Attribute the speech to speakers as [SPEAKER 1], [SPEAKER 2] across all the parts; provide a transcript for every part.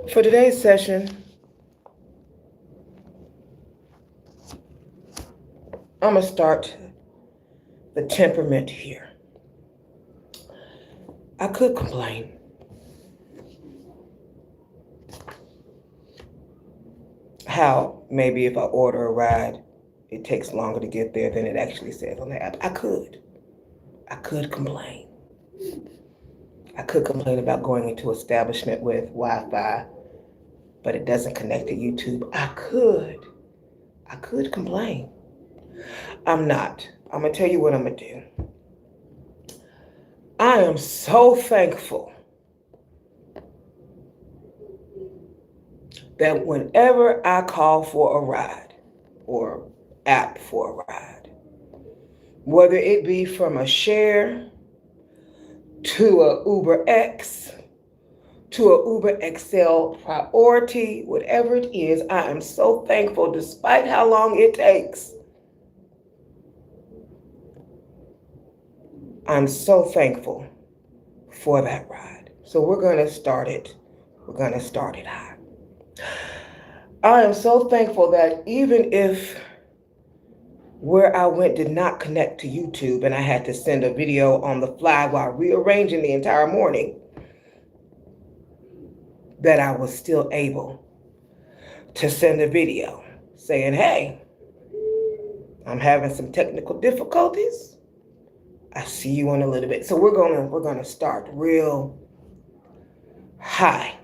[SPEAKER 1] For today's session, I'm going to start the temperament here. I could complain. How maybe if I order a ride, it takes longer to get there than it actually says on the app. I could complain. I could complain about going into establishment with Wi-Fi, but it doesn't connect to YouTube. I could complain. I'm not. I'm going to tell you what I'm going to do. I am so thankful that whenever I call for a ride or app for a ride, whether it be from a share to a Uber X to a Uber XL Priority, whatever it is, I am so thankful despite how long it takes. I'm so thankful for that ride. So we're going to start it. We're going to start it high. I am so thankful that even if where I went did not connect to YouTube and I had to send a video on the fly while rearranging the entire morning, that I was still able to send a video saying, hey, I'm having some technical difficulties. I see you in a little bit. So we're gonna start real high.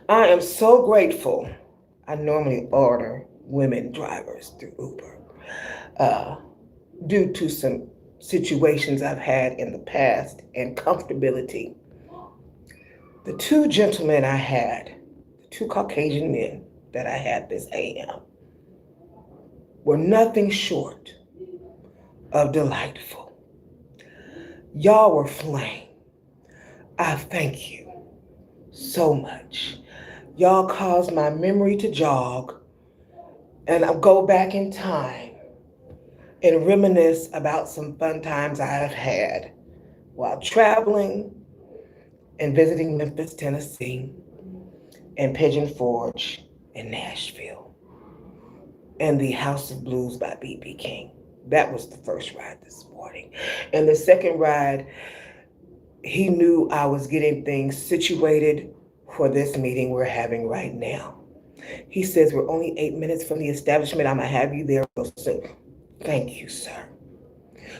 [SPEAKER 1] I am so grateful. I normally order women drivers through Uber due to some situations I've had in the past and comfortability. The two gentlemen I had, the two Caucasian men that I had this AM, were nothing short of delightful. Y'all were flame. I thank you so much. Y'all caused my memory to jog, and I'll go back in time and reminisce about some fun times I have had while traveling and visiting Memphis, Tennessee, and Pigeon Forge in Nashville, and the House of Blues by B.B. King. That was the first ride this morning. And the second ride, he knew I was getting things situated for this meeting we're having right now. He says, we're only 8 minutes from the establishment. I'm going to have you there real soon. Thank you, sir.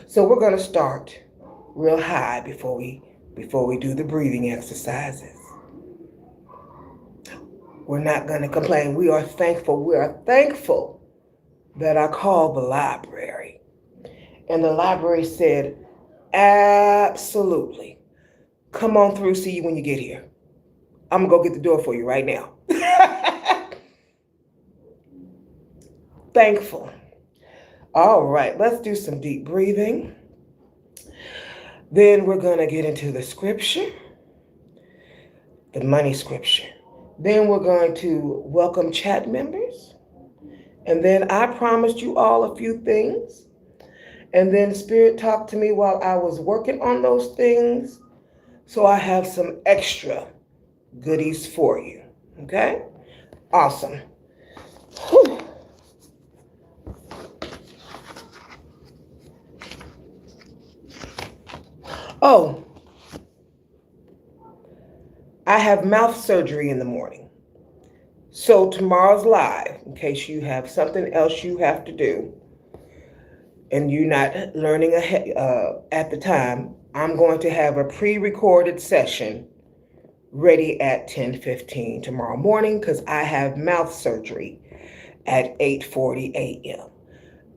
[SPEAKER 1] So we're going to start real high before we do the breathing exercises. We're not going to complain. We are thankful. We are thankful that I called the library. And the library said, absolutely. Come on through, see you when you get here. I'm going to go get the door for you right now. Thankful. All right, let's do some deep breathing. Then we're going to get into the scripture, the money scripture. Then we're going to welcome chat members. And then I promised you all a few things. And then Spirit talked to me while I was working on those things. So I have some extra goodies for you. Okay? Awesome. Whew. Oh, I have mouth surgery in the morning. So tomorrow's live, in case you have something else you have to do and you're not learning ahead, at the time, I'm going to have a pre-recorded session ready at 10:15 tomorrow morning because I have mouth surgery at 8:40 a.m.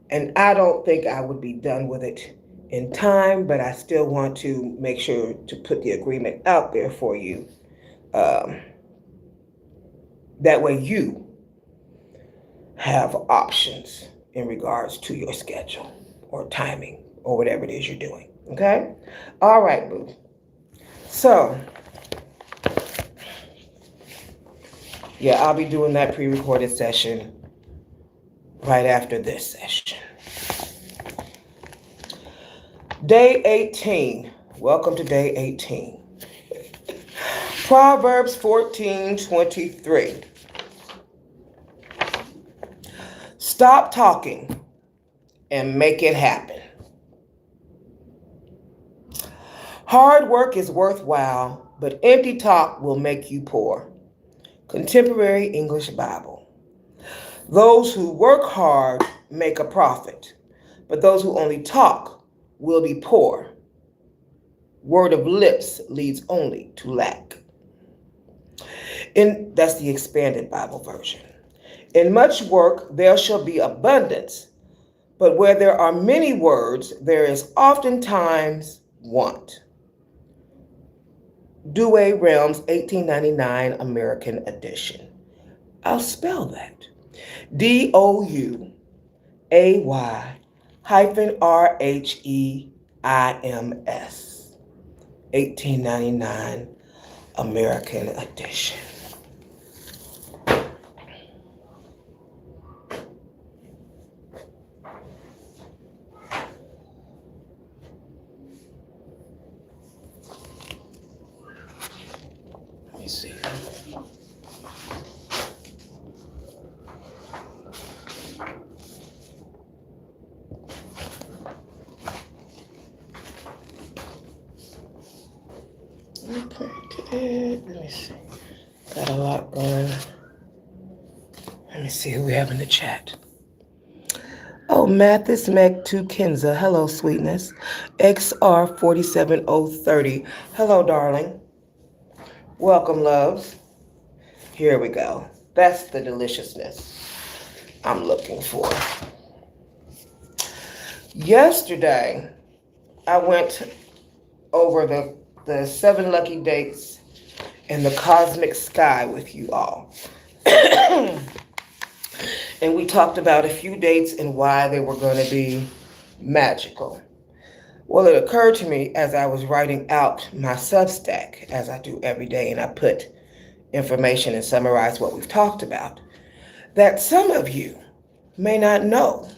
[SPEAKER 1] And I don't think I would be done with it in time, but I still want to make sure to put the agreement out there for you. That way you have options in regards to your schedule or timing or whatever it is you're doing. Okay? All right, boo. So, yeah, I'll be doing that pre-recorded session right after this session. Day 18. Welcome to day 18. Proverbs 14:23. Stop talking and make it happen. Hard work is worthwhile, but empty talk will make you poor. Contemporary English Bible. Those who work hard make a profit, but those who only talk will be poor. Word of lips leads only to lack. That's the expanded Bible version. In much work there shall be abundance, but where there are many words, there is oftentimes want. Douay Realms 1899 American Edition. I'll spell that. DOUAY-RHEIMS 1899 American Edition. Let me see. Let me see. Got a lot going. Let me see who we have in the chat. Oh, Mathis Meg to Kenza. Hello, sweetness. XR 47030. Hello, darling. Welcome, loves. Here we go. That's the deliciousness I'm looking for. Yesterday, I went over the 7 lucky dates in the cosmic sky with you all. And we talked about a few dates and why they were going to be magical. Well, it occurred to me as I was writing out my Substack, as I do every day, and I put information and summarize what we've talked about, that some of you may not know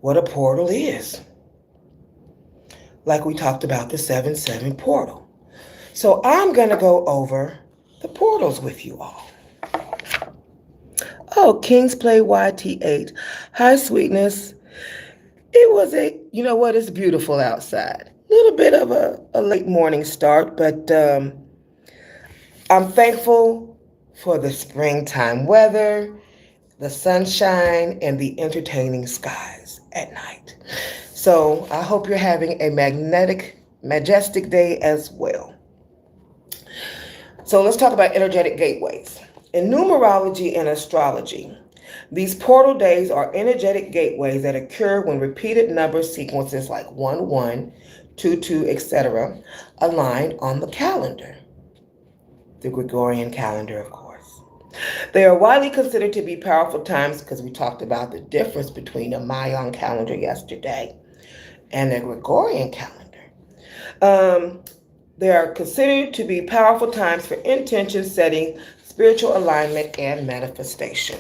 [SPEAKER 1] what a portal is. Like we talked about the 7-7 portal. So I'm going to go over the portals with you all. Oh, Kings Play YT8. Hi, sweetness. It was you know what, it's beautiful outside. A little bit of a late morning start, but I'm thankful for the springtime weather, the sunshine, and the entertaining skies at night. So I hope you're having a majestic day as well. So let's talk about energetic gateways. In numerology and astrology, these portal days are energetic gateways that occur when repeated number sequences like 1, 1, 2, 2, etc. align on the calendar. The Gregorian calendar, of course. They are widely considered to be powerful times because we talked about the difference between a Mayan calendar yesterday and the Gregorian calendar. They are considered to be powerful times for intention setting, spiritual alignment, and manifestation.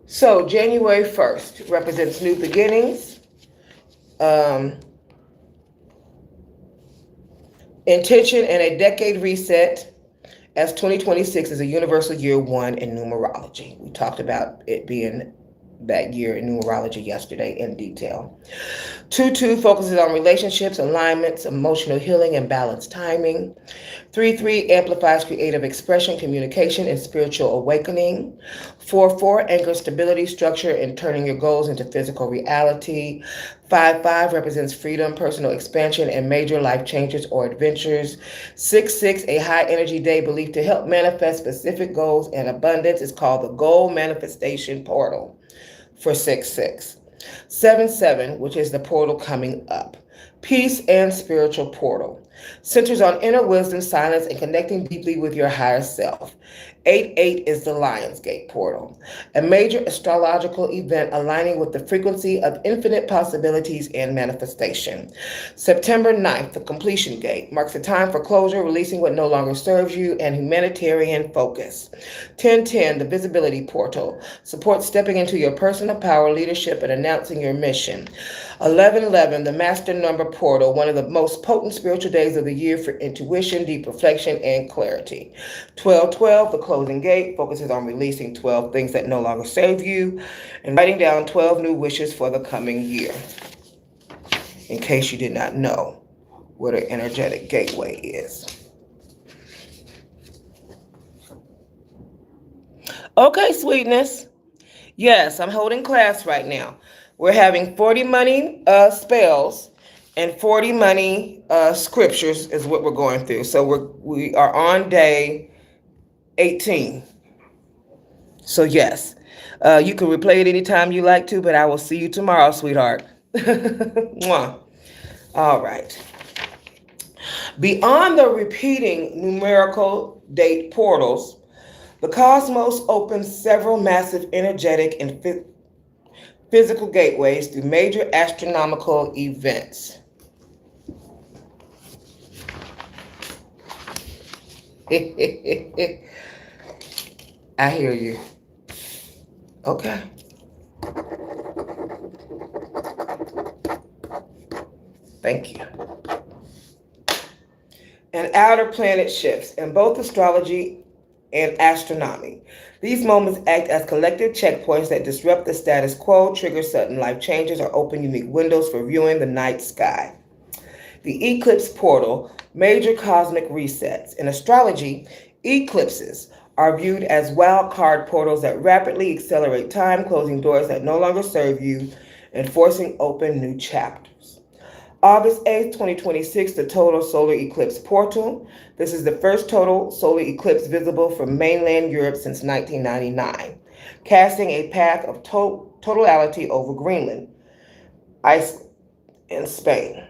[SPEAKER 1] So January 1st represents new beginnings, intention, and a decade reset, as 2026 is a universal year 1 in numerology. We talked about it being that year in numerology yesterday in detail. 2-2 focuses on relationships, alignments, emotional healing, and balanced timing. 3-3 amplifies creative expression, communication, and spiritual awakening. 4-4 anchors stability, structure, and turning your goals into physical reality. 5-5 represents freedom, personal expansion, and major life changes or adventures. 6-6, a high energy day believed to help manifest specific goals and abundance, is called the goal manifestation portal for 6-6. 7-7, which is the portal coming up. Peace and spiritual portal. Centers on inner wisdom, silence, and connecting deeply with your higher self. 8-8 is the Lionsgate portal, a major astrological event aligning with the frequency of infinite possibilities and manifestation. September 9th, the Completion Gate, marks a time for closure, releasing what no longer serves you, and humanitarian focus. 10-10, the Visibility portal, supports stepping into your personal power, leadership, and announcing your mission. 11-11, the Master Number portal, one of the most potent spiritual days of the year for intuition, deep reflection, and clarity. 12:12, the closing gate, focuses on releasing 12 things that no longer serve you and writing down 12 new wishes for the coming year. In case you did not know what an energetic gateway is. Okay, sweetness. Yes, I'm holding class right now. We're having 40 money spells and 40 money scriptures is what we're going through. So we are on day 18. So yes, you can replay it anytime you like to, but I will see you tomorrow, sweetheart. Mwah. All right. Beyond the repeating numerical date portals, the cosmos opens several massive energetic and physical gateways through major astronomical events. I hear you. Okay. Thank you. And outer planet shifts in both astrology and astronomy. These moments act as collective checkpoints that disrupt the status quo, trigger sudden life changes, or open unique windows for viewing the night sky. The eclipse portal, major cosmic resets. In astrology, eclipses are viewed as wild card portals that rapidly accelerate time, closing doors that no longer serve you and forcing open new chapters. August 8th, 2026, the total solar eclipse portal. This is the first total solar eclipse visible from mainland Europe since 1999, casting a path of totality over Greenland, Iceland, and Spain.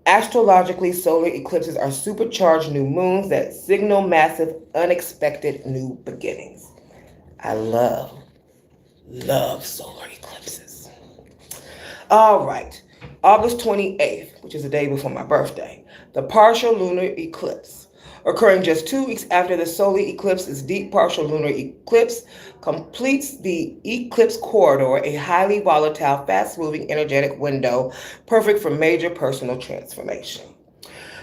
[SPEAKER 1] Astrologically, solar eclipses are supercharged new moons that signal massive, unexpected new beginnings. I love solar eclipses. All right, August 28th, which is the day before my birthday, the partial lunar eclipse. Occurring just 2 weeks after the solar eclipse, this deep partial lunar eclipse completes the eclipse corridor, a highly volatile, fast-moving energetic window, perfect for major personal transformation.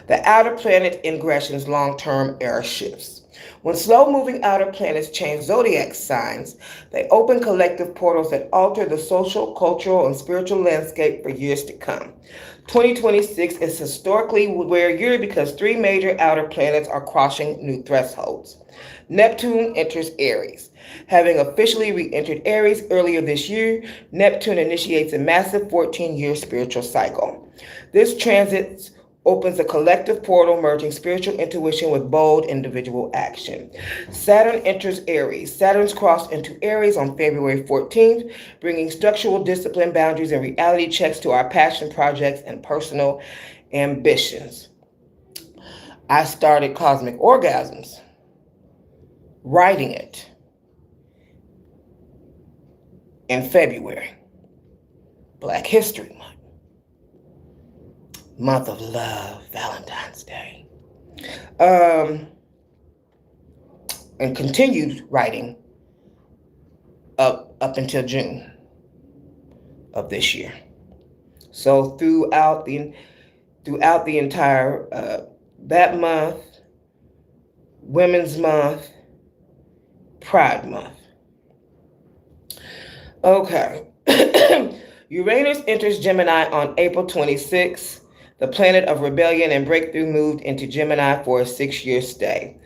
[SPEAKER 1] The outer planet ingression's long-term era shifts. When slow-moving outer planets change zodiac signs, they open collective portals that alter the social, cultural, and spiritual landscape for years to come. 2026 is historically weird year because 3 major outer planets are crossing new thresholds. Neptune enters Aries. Having officially re-entered Aries earlier this year, Neptune initiates a massive 14-year spiritual cycle. This transit opens a collective portal merging spiritual intuition with bold individual action. Saturn enters Aries. Saturn's crossed into Aries on February 14th, bringing structural discipline, boundaries, and reality checks to our passion projects and personal ambitions. I started Cosmic Orgasms, writing it in February, Black History Month. Month of love, Valentine's Day. And continued writing up until June of this year. So throughout the entire that month, Women's Month, Pride Month. Okay. Uranus enters Gemini on April 26th. The planet of rebellion and breakthrough moved into Gemini for a 6-year stay,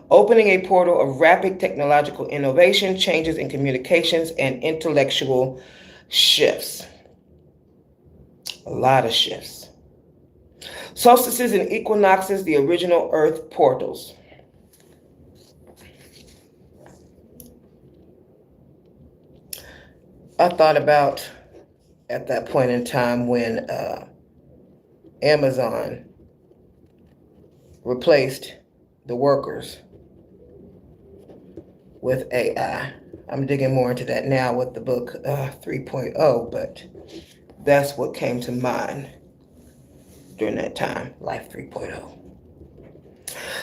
[SPEAKER 1] opening a portal of rapid technological innovation, changes in communications, and intellectual shifts. A lot of shifts. Solstices and equinoxes, the original Earth portals. I thought about at that point in time when Amazon replaced the workers with AI. I'm digging more into that now with the book 3.0, but that's what came to mind during that time, Life 3.0.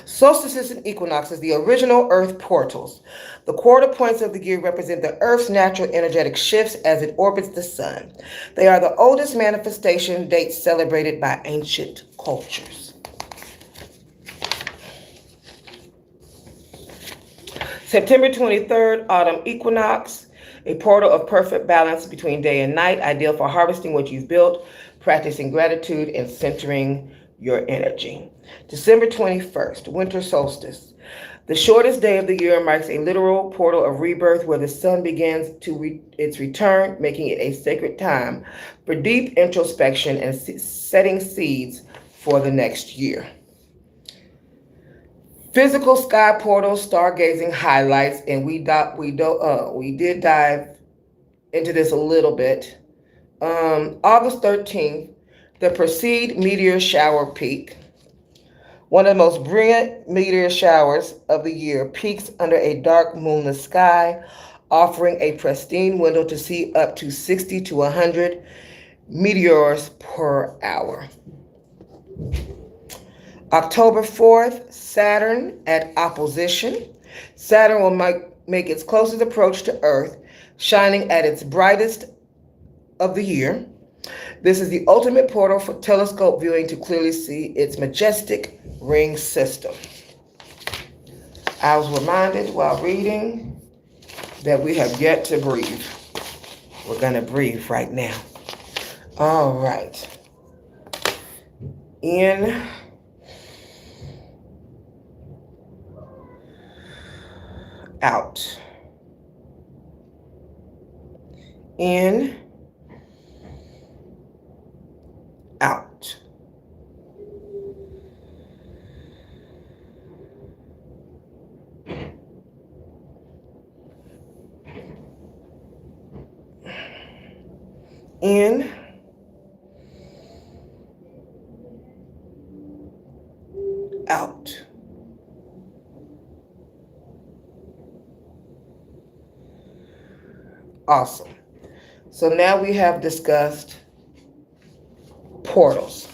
[SPEAKER 1] Solstices and equinoxes, the original Earth portals. The quarter points of the year represent the Earth's natural energetic shifts as it orbits the sun. They are the oldest manifestation dates celebrated by ancient cultures. September 23rd, autumn equinox, a portal of perfect balance between day and night, ideal for harvesting what you've built, practicing gratitude, and centering your energy. December 21st, winter solstice. The shortest day of the year marks a literal portal of rebirth where the sun begins its return, making it a sacred time for deep introspection and setting seeds for the next year. Physical sky portals, stargazing highlights, and we did dive into this a little bit. August 13th, the Perseid meteor shower peak. One of the most brilliant meteor showers of the year peaks under a dark moonless sky, offering a pristine window to see up to 60 to 100 meteors per hour. October 4th, Saturn at opposition. Saturn will make its closest approach to Earth, shining at its brightest of the year. This is the ultimate portal for telescope viewing to clearly see its majestic ring system. I was reminded while reading that we have yet to breathe. We're going to breathe right now. All right. In. Out. In. Out. In. Out. Awesome. So now we have discussed portals.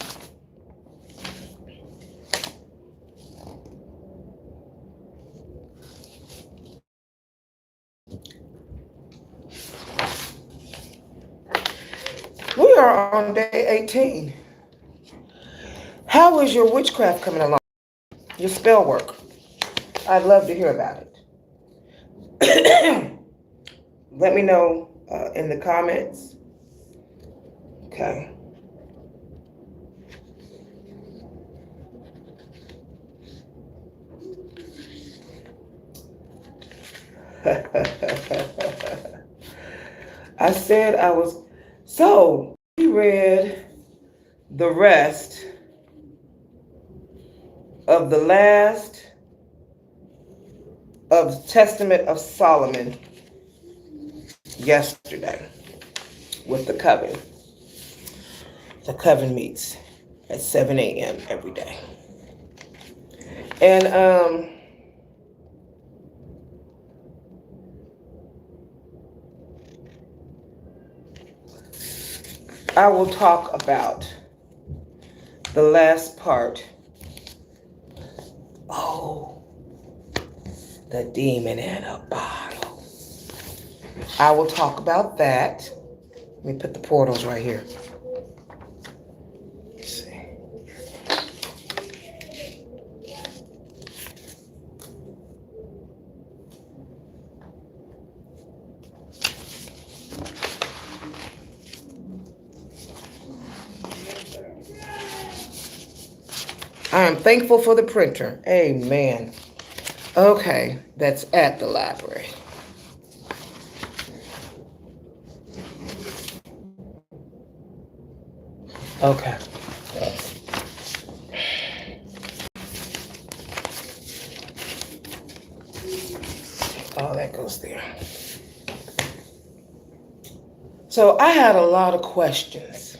[SPEAKER 1] We are on day 18. How is your witchcraft coming along? Your spell work? I'd love to hear about it. Let me know in the comments. Okay. I said I was. So, we read the rest of the last of the Testament of Solomon yesterday with the coven. The coven meets at 7 a.m. every day. And I will talk about the last part. Oh, the demon in a bottle. I will talk about that. Let me put the portals right here. Let's see. I am thankful for the printer. Amen. Okay, that's at the library. Okay. Oh, that goes there. So I had a lot of questions.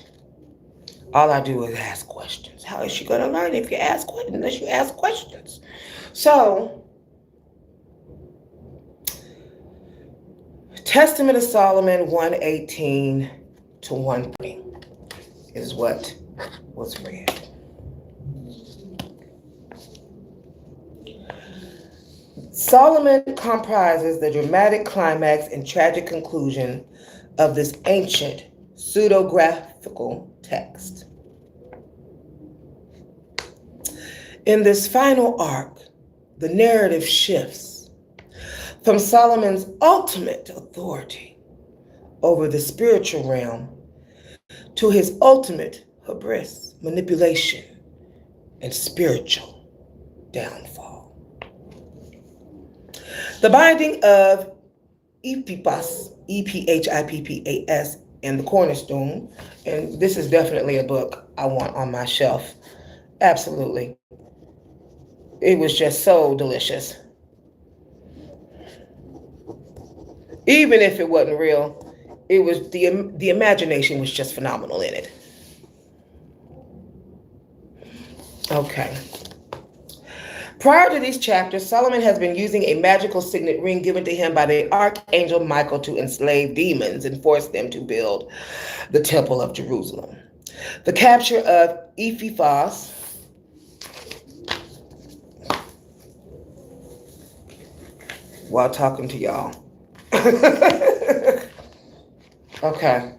[SPEAKER 1] All I do is ask questions. How is she going to learn if you ask questions, unless you ask questions? So, Testament of Solomon 118 to 120 is what was read. Solomon comprises the dramatic climax and tragic conclusion of this ancient pseudographical text. In this final arc, the narrative shifts from Solomon's ultimate authority over the spiritual realm to his ultimate hubris, manipulation, and spiritual downfall. The binding of Ephippas, Ephippas, and the cornerstone, and this is definitely a book I want on my shelf. Absolutely. It was just so delicious. Even if it wasn't real, it was the imagination was just phenomenal in it. Okay. Prior to these chapters, Solomon has been using a magical signet ring given to him by the archangel Michael to enslave demons and force them to build the Temple of Jerusalem. The capture of Ephippas while talking to y'all. Okay.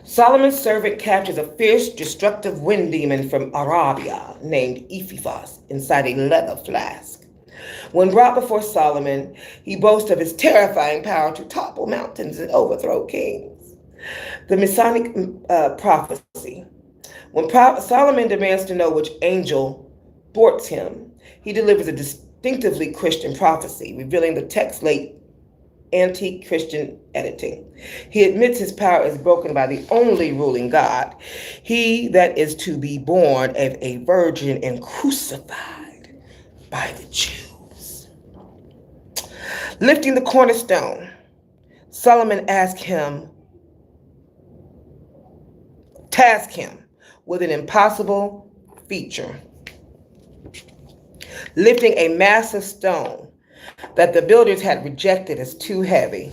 [SPEAKER 1] Solomon's servant captures a fierce, destructive wind demon from Arabia named Ephippas inside a leather flask. When brought before Solomon, he boasts of his terrifying power to topple mountains and overthrow kings. The Messianic prophecy. When Solomon demands to know which angel thwarts him, he delivers a distinctively Christian prophecy, revealing the text's late anti-Christian editing. He admits his power is broken by the only ruling God, he that is to be born of a virgin and crucified by the Jews. Lifting the cornerstone, Solomon tasked him with an impossible feature, lifting a massive stone that the builders had rejected as too heavy.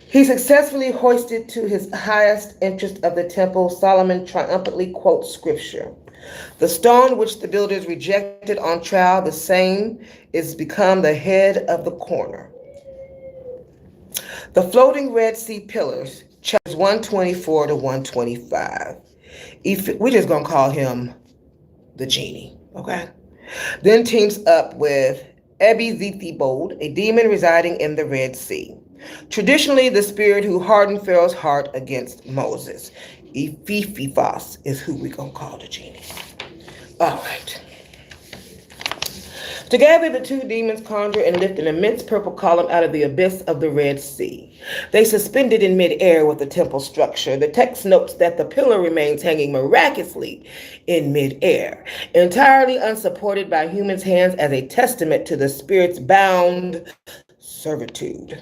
[SPEAKER 1] He successfully hoisted to his highest interest of the temple. Solomon triumphantly quotes scripture. The stone which the builders rejected on trial, the same is become the head of the corner. The floating Red Sea pillars, chapters 124 to 125. We're just going to call him the genie, okay? Then teams up with Ebizethibod, a demon residing in the Red Sea. Traditionally, the spirit who hardened Pharaoh's heart against Moses. Ephippas is who we're going to call the genie. All right. Together, the two demons conjure and lift an immense purple column out of the abyss of the Red Sea. They suspend it in midair with the temple structure. The text notes that the pillar remains hanging miraculously in midair, entirely unsupported by humans' hands as a testament to the spirit's bound servitude.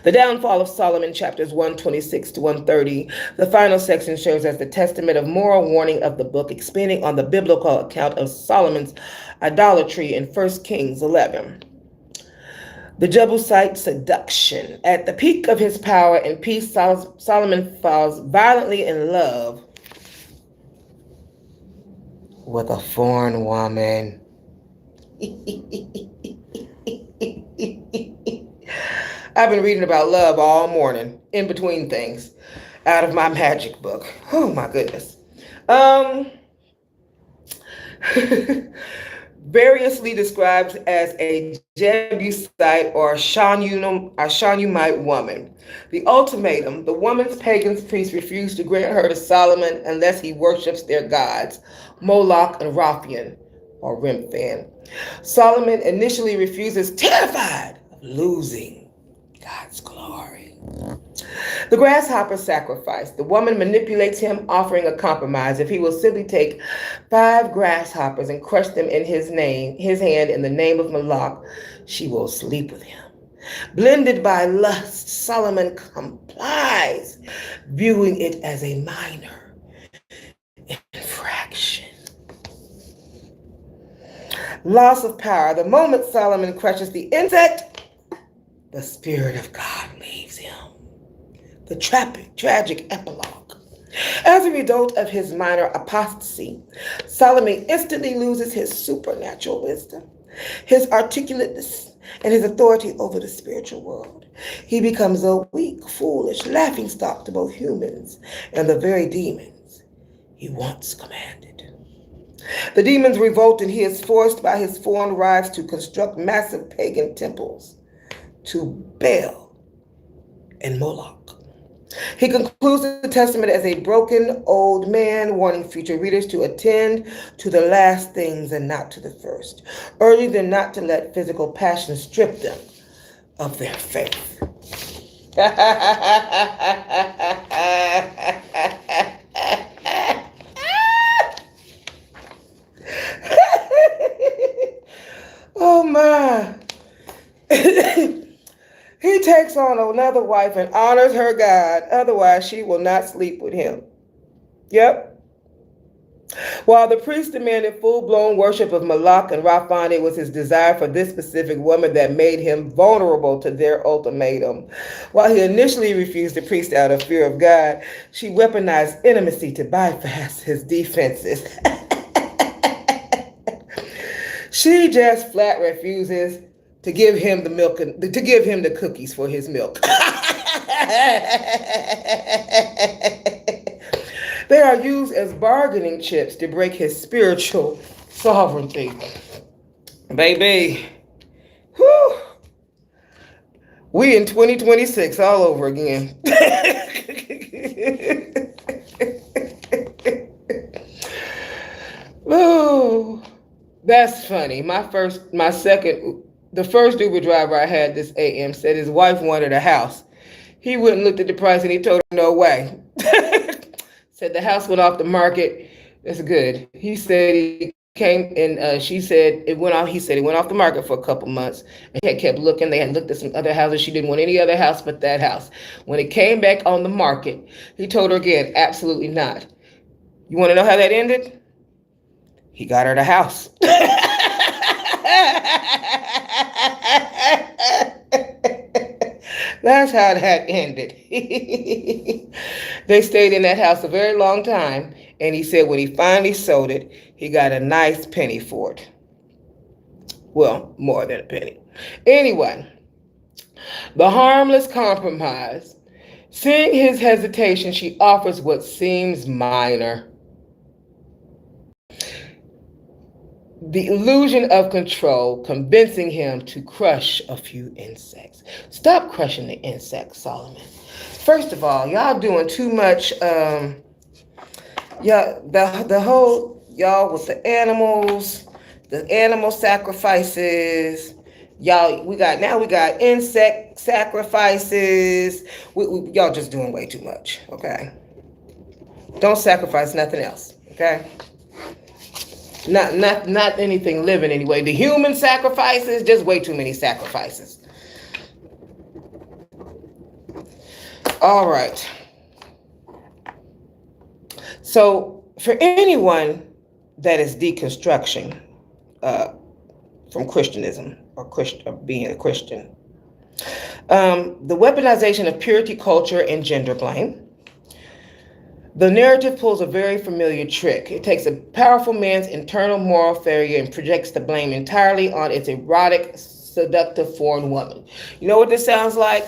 [SPEAKER 1] The downfall of Solomon, chapters 126 to 130, the final section shows as the testament of moral warning of the book, expanding on the biblical account of Solomon's idolatry in 1 Kings 11. The Jebusite seduction. At the peak of his power and peace, Solomon falls violently in love with a foreign woman. I've been reading about love all morning, in between things, out of my magic book. Oh my goodness. Variously described as a Jebusite or Shunammite woman. The ultimatum: the woman's pagan priests refused to grant her to Solomon unless he worships their gods, Moloch and Raphan, or Remphan. Solomon initially refuses, terrified of losing God's glory. The grasshopper sacrifice. The woman manipulates him, offering a compromise. If he will simply take 5 grasshoppers and crush them in his hand in the name of Moloch, she will sleep with him. Blinded by lust, Solomon complies, viewing it as a minor infraction. Loss of power. The moment Solomon crushes the insect, the Spirit of God leaves him. The tragic epilogue. As a result of his minor apostasy, Solomon instantly loses his supernatural wisdom, his articulateness, and his authority over the spiritual world. He becomes a weak, foolish laughingstock to both humans and the very demons he once commanded. The demons revolt, and he is forced by his foreign wives to construct massive pagan temples to Baal and Moloch. He concludes the testament as a broken old man, warning future readers to attend to the last things and not to the first, urging them not to let physical passion strip them of their faith. Oh my. He takes on another wife and honors her God, otherwise she will not sleep with him. Yep. While the priest demanded full-blown worship of Moloch and Raphan, it was his desire for this specific woman that made him vulnerable to their ultimatum. While he initially refused the priest out of fear of God, she weaponized intimacy to bypass his defenses. She just flat refuses to give him the milk, to give him the cookies for his milk. They are used as bargaining chips to break his spiritual sovereignty. Baby, whew, we in 2026 all over again. Oh, that's funny. The first Uber driver I had this AM said his wife wanted a house. He went and looked at the price and he told her no way. Said the house went off the market. That's good. He said he came and she said it went off. He said it went off the market for a couple months. And he had kept looking. They had looked at some other houses. She didn't want any other house but that house. When it came back on the market, he told her again, absolutely not. You want to know how that ended? He got her the house. That's how that ended. They stayed in that house a very long time, and he said when he finally sold it, he got a nice penny for it. Well, more than a penny. Anyway, the harmless compromise. Seeing his hesitation, she offers what seems minor. The illusion of control, convincing him to crush a few insects. Stop crushing the insects, Solomon. First of all, y'all doing too much. The whole y'all with the animal sacrifices. We got insect sacrifices. Y'all just doing way too much. Okay. Don't sacrifice nothing else. Okay. Not anything living anyway. The human sacrifices, just way too many sacrifices. All right. So for anyone that is deconstruction from Christianism or being a Christian, the weaponization of purity culture and gender blame. The narrative pulls a very familiar trick. It takes a powerful man's internal moral failure and projects the blame entirely on its erotic, seductive foreign woman. You know what this sounds like?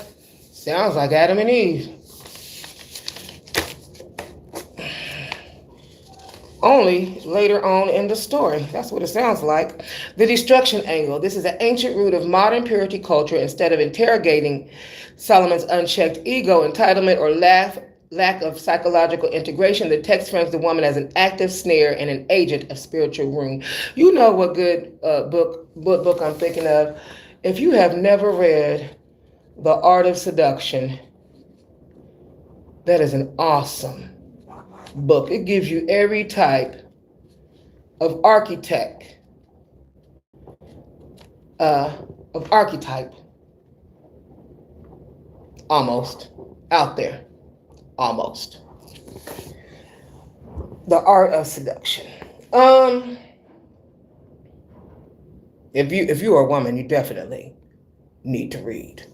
[SPEAKER 1] Sounds like Adam and Eve. Only later on in the story. That's what it sounds like. The destruction angle. This is an ancient root of modern purity culture. Instead of interrogating Solomon's unchecked ego, entitlement, or lack of psychological integration, the text frames the woman as an active snare and an agent of spiritual ruin. You know what good book I'm thinking of? If you have never read The Art of Seduction, that is an awesome book. It gives you every type of archetype almost out there. Almost. The Art of Seduction. If you are a woman, you definitely need to read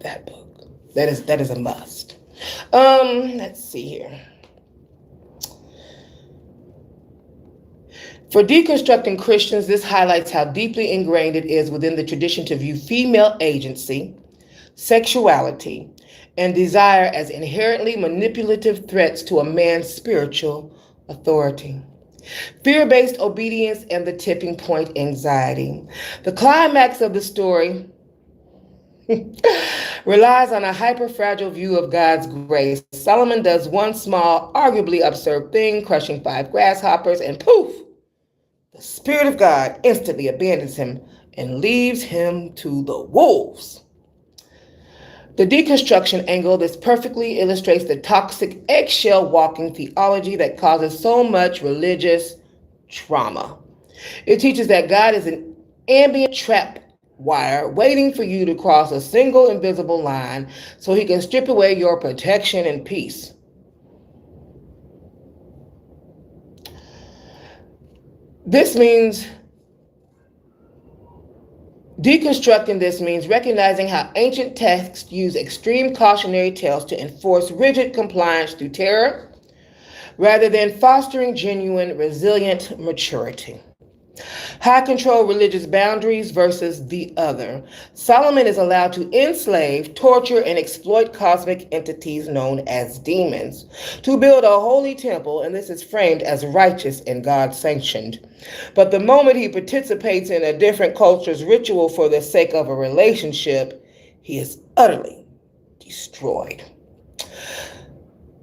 [SPEAKER 1] that book. That is a must. Let's see here. For deconstructing Christians, this highlights how deeply ingrained it is within the tradition to view female agency, sexuality, and desire as inherently manipulative threats to a man's spiritual authority. Fear-based obedience and the tipping point anxiety. The climax of the story relies on a hyper-fragile view of God's grace. Solomon does one small, arguably absurd thing, crushing 5 grasshoppers, and poof, the Spirit of God instantly abandons him and leaves him to the wolves. The deconstruction angle, this perfectly illustrates the toxic eggshell walking theology that causes so much religious trauma. It teaches that God is an ambient trap wire waiting for you to cross a single invisible line so he can strip away your protection and peace. This means deconstructing this means recognizing how ancient texts use extreme cautionary tales to enforce rigid compliance through terror rather than fostering genuine, resilient maturity. High control religious boundaries versus the other. Solomon is allowed to enslave, torture, and exploit cosmic entities known as demons to build a holy temple, and this is framed as righteous and God-sanctioned. But the moment he participates in a different culture's ritual for the sake of a relationship, he is utterly destroyed.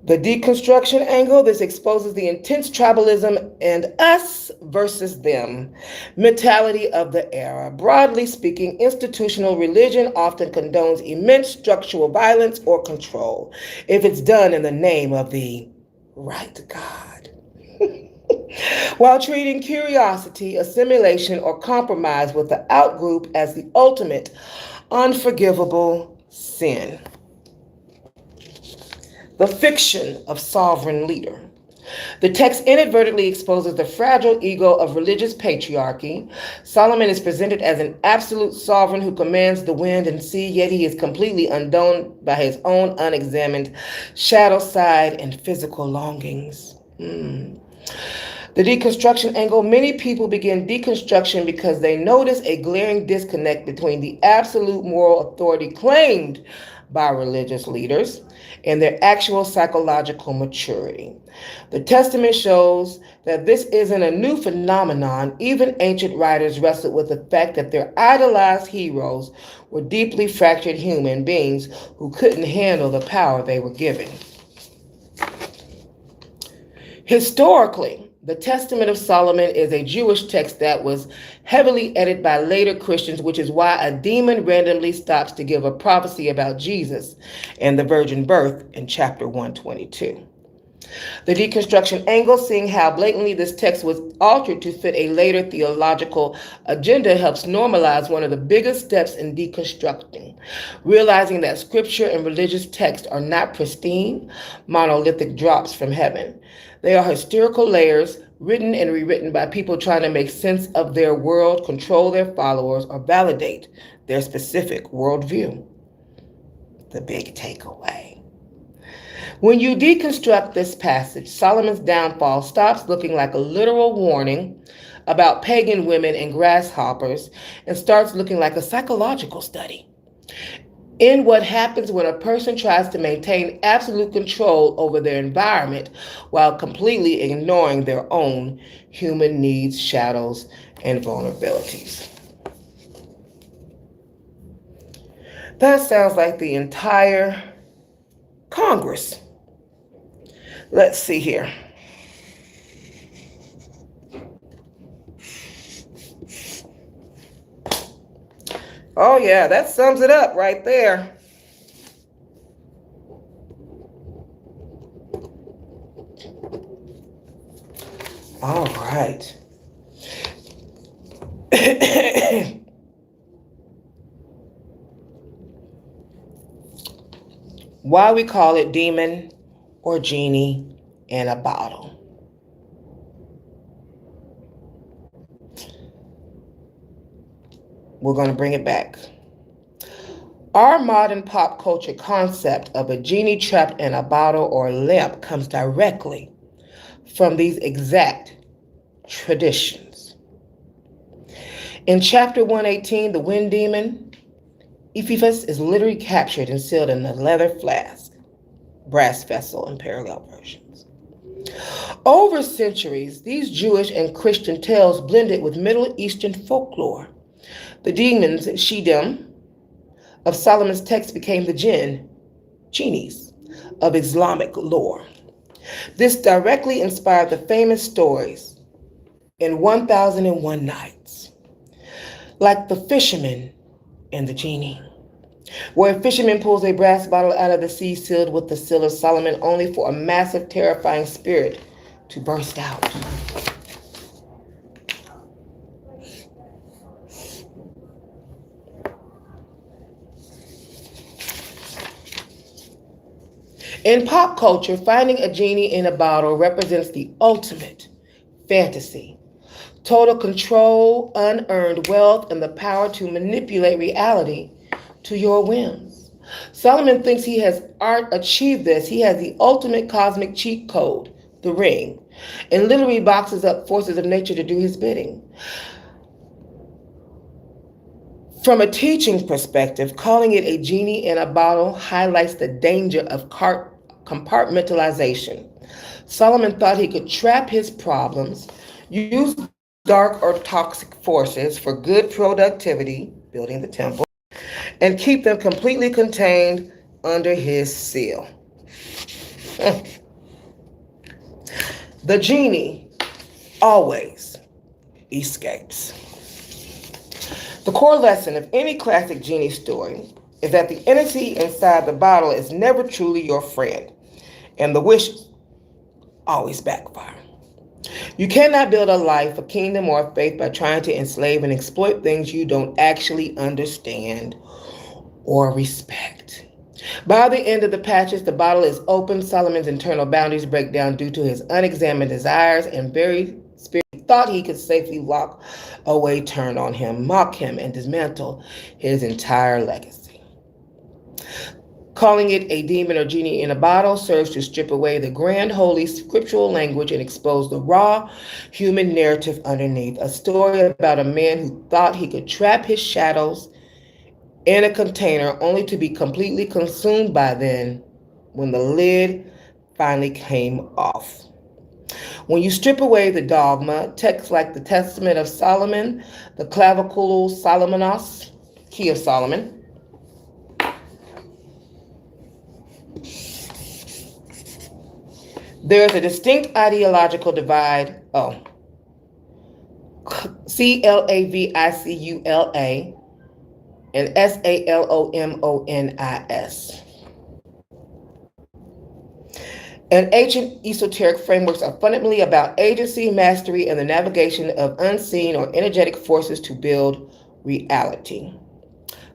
[SPEAKER 1] The deconstruction angle, this exposes the intense tribalism and us versus them mentality of the era. Broadly speaking, institutional religion often condones immense structural violence or control if it's done in the name of the right God. While treating curiosity, assimilation, or compromise with the outgroup as the ultimate unforgivable sin. The fiction of sovereign leader. The text inadvertently exposes the fragile ego of religious patriarchy. Solomon is presented as an absolute sovereign who commands the wind and sea, yet he is completely undone by his own unexamined shadow side and physical longings. The deconstruction angle, many people begin deconstruction because they notice a glaring disconnect between the absolute moral authority claimed by religious leaders and their actual psychological maturity. The Testament shows that this isn't a new phenomenon. Even ancient writers wrestled with the fact that their idolized heroes were deeply fractured human beings who couldn't handle the power they were given. Historically, the Testament of Solomon is a Jewish text that was heavily edited by later Christians, which is why a demon randomly stops to give a prophecy about Jesus and the virgin birth in chapter 122. The deconstruction angle, seeing how blatantly this text was altered to fit a later theological agenda, helps normalize one of the biggest steps in deconstructing, realizing that scripture and religious texts are not pristine, monolithic drops from heaven. They are hysterical layers written and rewritten by people trying to make sense of their world, control their followers, or validate their specific worldview. The big takeaway. When you deconstruct this passage, Solomon's downfall stops looking like a literal warning about pagan women and grasshoppers and starts looking like a psychological study in what happens when a person tries to maintain absolute control over their environment while completely ignoring their own human needs, shadows, and vulnerabilities. That sounds like the entire Congress. Let's see here. Oh yeah, that sums it up right there. All right. Why we call it demon or genie in a bottle. We're going to bring it back. Our modern pop culture concept of a genie trapped in a bottle or lamp comes directly from these exact traditions. In chapter 118, the wind demon, Ephesians, is literally captured and sealed in a leather flask, brass vessel in parallel versions. Over centuries, these Jewish and Christian tales blended with Middle Eastern folklore. The demons, Shiddim, of Solomon's text became the genies, of Islamic lore. This directly inspired the famous stories in 1001 Nights, like the fisherman and the genie, where a fisherman pulls a brass bottle out of the sea sealed with the seal of Solomon, only for a massive, terrifying spirit to burst out. In pop culture, finding a genie in a bottle represents the ultimate fantasy. Total control, unearned wealth, and the power to manipulate reality to your whims. Solomon thinks he has achieved this. He has the ultimate cosmic cheat code, the ring, and literally boxes up forces of nature to do his bidding. From a teaching perspective, calling it a genie in a bottle highlights the danger of compartmentalization. Solomon thought he could trap his problems, use dark or toxic forces for good productivity, building the temple, and keep them completely contained under his seal. The genie always escapes. The core lesson of any classic genie story is that the entity inside the bottle is never truly your friend, and the wishes always backfire. You cannot build a life, a kingdom, or a faith by trying to enslave and exploit things you don't actually understand or respect. By the end of the passage, the bottle is open. Solomon's internal boundaries break down due to his unexamined desires, and very spirit thought he could safely lock away, turn on him, mock him, and dismantle his entire legacy. Calling it a demon or genie in a bottle serves to strip away the grand, holy, scriptural language and expose the raw human narrative underneath. A story about a man who thought he could trap his shadows in a container only to be completely consumed by them when the lid finally came off. When you strip away the dogma, texts like the Testament of Solomon, the Clavicula Solomonos, Key of Solomon, there's a distinct ideological divide. Clavicula and Salomonis. And ancient esoteric frameworks are fundamentally about agency, mastery, and the navigation of unseen or energetic forces to build reality.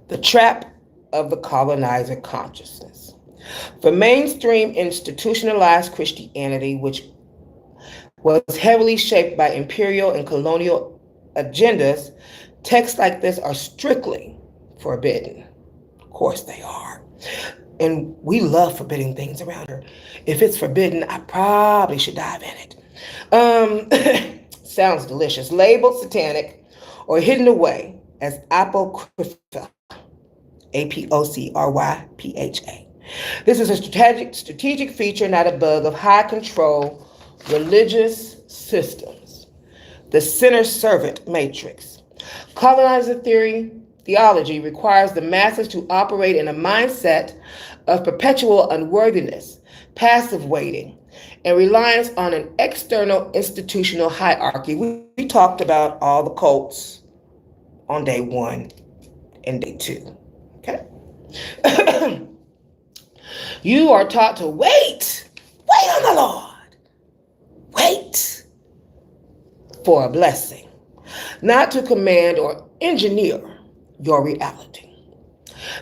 [SPEAKER 1] The trap of the colonizer consciousness. For mainstream institutionalized Christianity, which was heavily shaped by imperial and colonial agendas, texts like this are strictly forbidden. Of course they are. And we love forbidding things around here. If it's forbidden, I probably should dive in it. Sounds delicious. Labeled satanic or hidden away as apocrypha, Apocrypha. This is a strategic feature, not a bug, of high control religious systems. The sinner-servant matrix. Colonizer theology requires the masses to operate in a mindset of perpetual unworthiness, passive waiting, and reliance on an external institutional hierarchy. We talked about all the cults on day 1 and day 2. Okay? You are taught to wait on the Lord. Wait for a blessing, not to command or engineer your reality.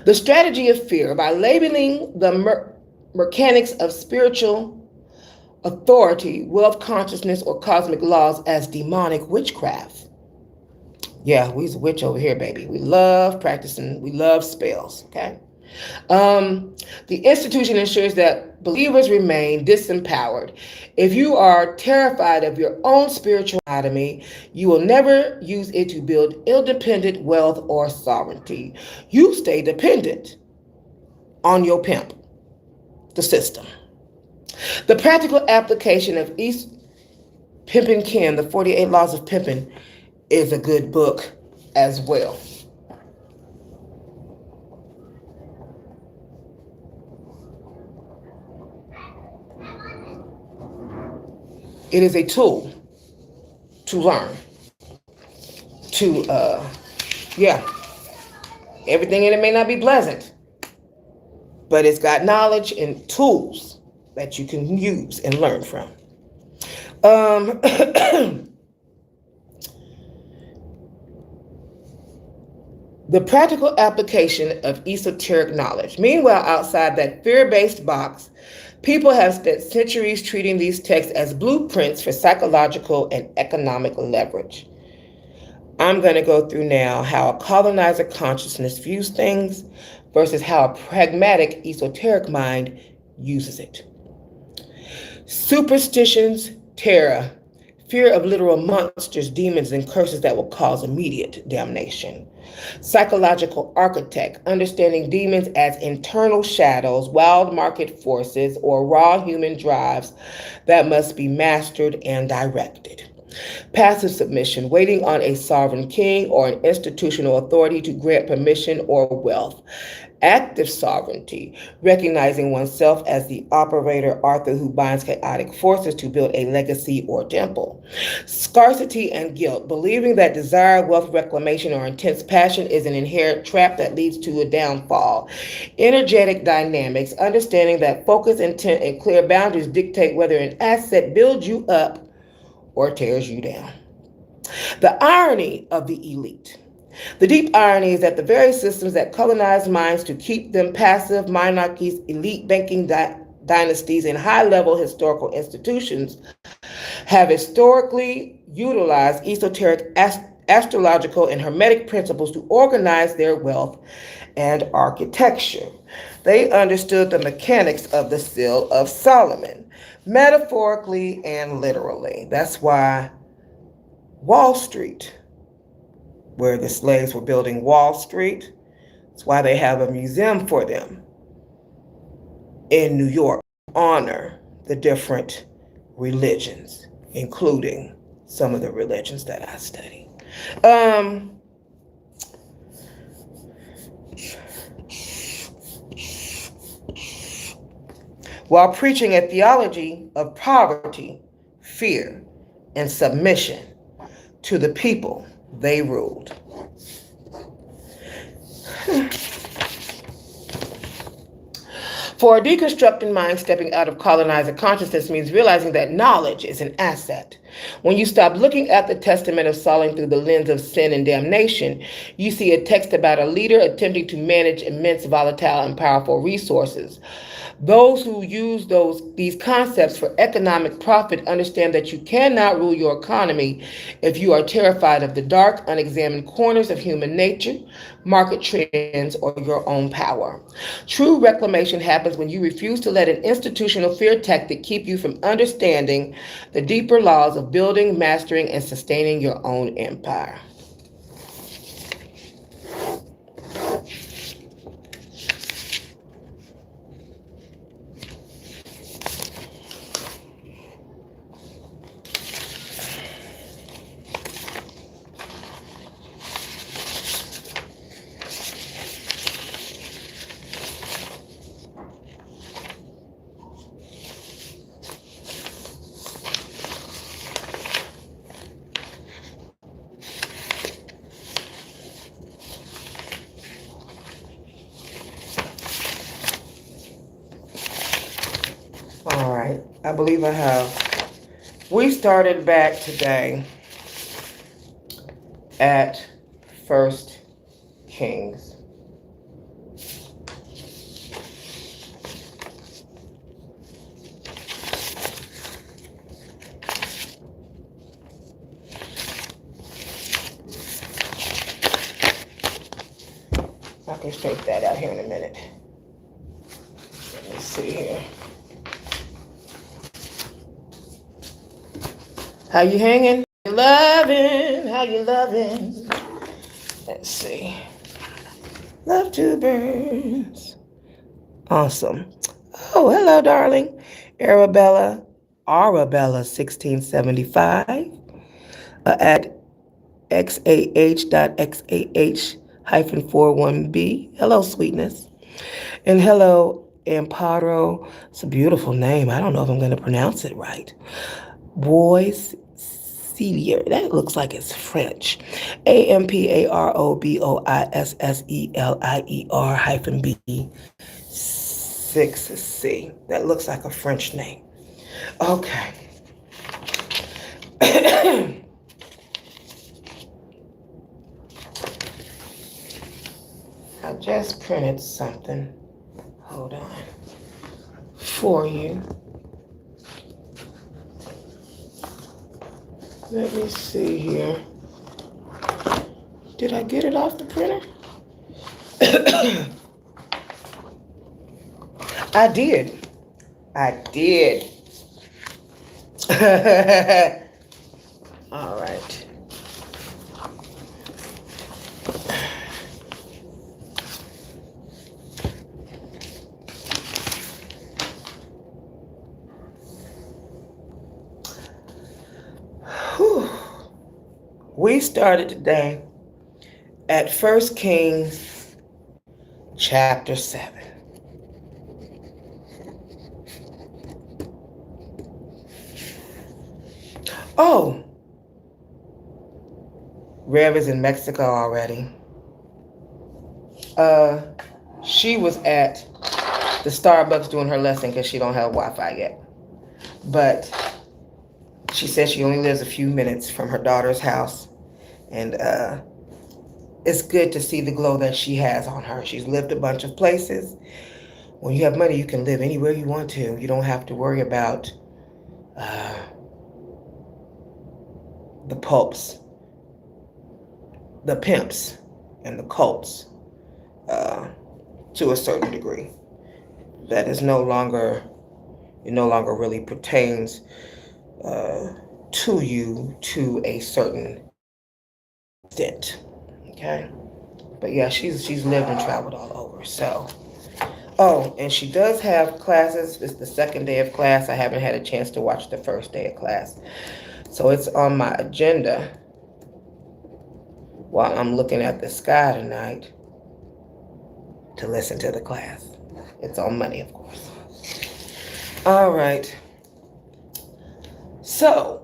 [SPEAKER 1] The strategy of fear, by labeling the mechanics of spiritual authority, wealth consciousness, or cosmic laws as demonic witchcraft. Yeah, we's a witch over here, baby. We love practicing. We love spells, okay? The institution ensures that believers remain disempowered. If you are terrified of your own spiritual autonomy, you will never use it to build independent wealth or sovereignty. You stay dependent on your pimp, the system. The practical application of East Pimpin' Kim, The 48 Laws of Pimpin', is a good book as well. It is a tool to learn, to, yeah, everything in it may not be pleasant, but it's got knowledge and tools that you can use and learn from. The practical application of esoteric knowledge. Meanwhile, outside that fear-based box, people have spent centuries treating these texts as blueprints for psychological and economic leverage. I'm going to go through now how a colonizer consciousness views things versus how a pragmatic esoteric mind uses it. Superstitions, terror, fear of literal monsters, demons, and curses that will cause immediate damnation. Psychological architect, understanding demons as internal shadows, wild market forces, or raw human drives that must be mastered and directed. Passive submission, waiting on a sovereign king or an institutional authority to grant permission or wealth. Active sovereignty, recognizing oneself as the operator Arthur who binds chaotic forces to build a legacy or temple. Scarcity and guilt, believing that desire, wealth, reclamation, or intense passion is an inherent trap that leads to a downfall. Energetic dynamics, understanding that focus, intent, and clear boundaries dictate whether an asset builds you up or tears you down. The irony of the elite. The deep irony is that the very systems that colonize minds to keep them passive, monarchies, elite banking dynasties, and high-level historical institutions have historically utilized esoteric, astrological, and hermetic principles to organize their wealth and architecture. They understood the mechanics of the Seal of Solomon, metaphorically and literally. That's why Wall Street, where the slaves were building Wall Street, that's why they have a museum for them in New York to honor the different religions, including some of the religions that I study. While preaching a theology of poverty, fear, and submission to the people they ruled. For a deconstructed mind, stepping out of colonizer consciousness means realizing that knowledge is an asset. When you stop looking at the Testament of Solomon through the lens of sin and damnation, you see a text about a leader attempting to manage immense, volatile, and powerful resources. Those who use these concepts for economic profit understand that you cannot rule your economy if you are terrified of the dark, unexamined corners of human nature, market trends, or your own power. True reclamation happens when you refuse to let an institutional fear tactic keep you from understanding the deeper laws of building, mastering, and sustaining your own empire. All right, I believe I have. We started back today at 1 Kings. I can straighten that out here in a minute. Let me see here. How you hanging? You loving? How you loving? Let's see. Love tubers. Awesome. Oh, hello, darling. Arabella 1675 at xah.xah-41b. Hello, sweetness. And hello, Amparo. It's a beautiful name. I don't know if I'm going to pronounce it right. Boys Celier. That looks like it's French. AMPAROBOISSELIER -B 6C. That looks like a French name. Okay. I just printed something. Hold on. For you. Let me see here. Did I get it off the printer? I did. I did. All right. Whew. We started today at 1 Kings chapter 7. Oh, Rev is in Mexico already. She was at the Starbucks doing her lesson because she don't have Wi-Fi yet. But she says she only lives a few minutes from her daughter's house. And it's good to see the glow that she has on her. She's lived a bunch of places. When you have money, you can live anywhere you want to. You don't have to worry about the pimps, and the cults to a certain degree. That is no longer really pertains to you to a certain extent. Okay? But yeah, she's lived and traveled all over. So, oh, and she does have classes. It's the second day of class. I haven't had a chance to watch the first day of class. So it's on my agenda while I'm looking at the sky tonight to listen to the class. It's on Monday, of course. All right. So,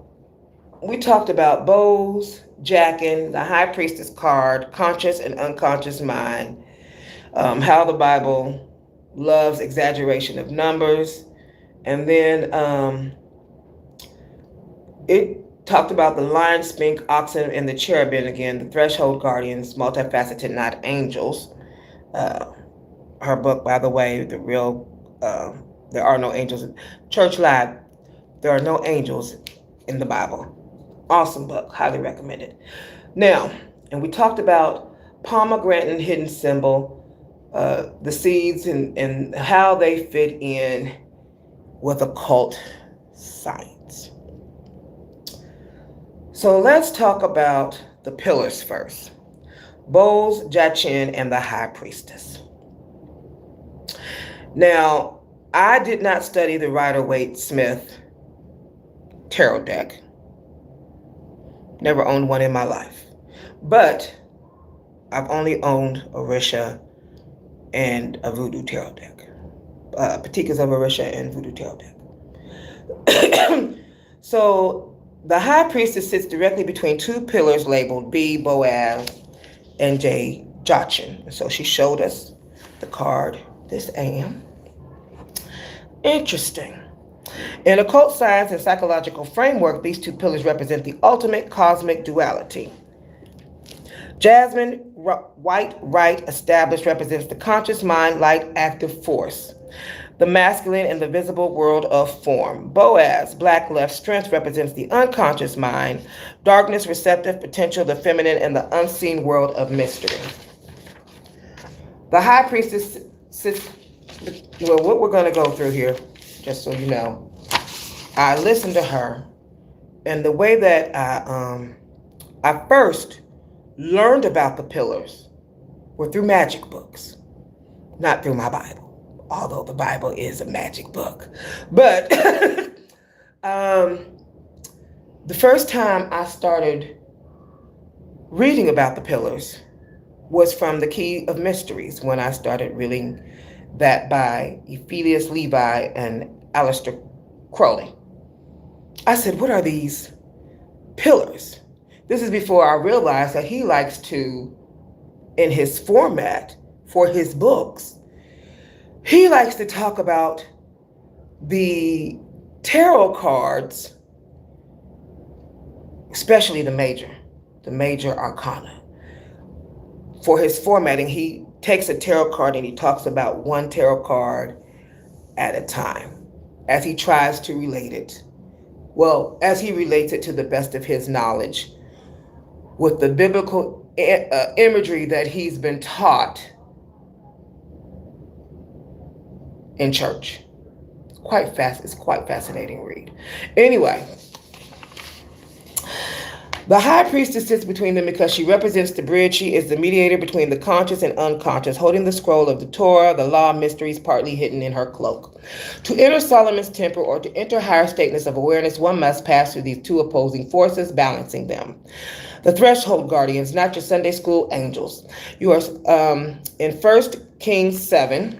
[SPEAKER 1] we talked about bows, jacking, the high priestess card, conscious and unconscious mind, how the Bible loves exaggeration of numbers, and then it talked about the lion, sphinx, oxen, and the cherubim again, the threshold guardians, multifaceted, not angels. Her book, by the way, there are no angels. Church Live, there are no angels in the Bible. Awesome book, highly recommended. Now, and we talked about pomegranate and hidden symbol, the seeds and how they fit in with occult science. So let's talk about the pillars first. Bowls, Jachin, and the high priestess. Now, I did not study the Rider-Waite-Smith tarot deck. Never owned one in my life. But I've only owned Orisha and a Voodoo tarot deck. Patikas of Orisha and Voodoo tarot deck. So the high priestess sits directly between two pillars labeled B, Boaz, and J, Jachin. So she showed us the card this AM. Interesting. In occult science and psychological framework, these two pillars represent the ultimate cosmic duality. Jasmine, white, right, established, represents the conscious mind, light, active force. The masculine and the visible world of form. Boaz, black, left, strength, represents the unconscious mind, darkness, receptive, potential, the feminine, and the unseen world of mystery. The high priestess sits, well, what we're going to go through here, just so you know, I listened to her, And the way that I first learned about the pillars were through magic books, not through my Bible, although the Bible is a magic book. But the first time I started reading about the pillars was from the Key of Mysteries, when I started reading that by Ephelius Levi and Aleister Crowley. I said, what are these pillars? This is before I realized that he likes to, in his format for his books, he likes to talk about the tarot cards, especially the major arcana. For his formatting, he takes a tarot card and he talks about one tarot card at a time as he tries to relate it. Well, as he relates it to the best of his knowledge with the biblical imagery that he's been taught in church. It's quite fascinating read. Anyway, the high priestess sits between them because she represents the bridge. She is the mediator between the conscious and unconscious, holding the scroll of the Torah, the law, mysteries partly hidden in her cloak. To enter Solomon's temple or to enter higher statements of awareness, one must pass through these two opposing forces, balancing them. The threshold guardians, not your Sunday school angels. You are in 1 Kings 7.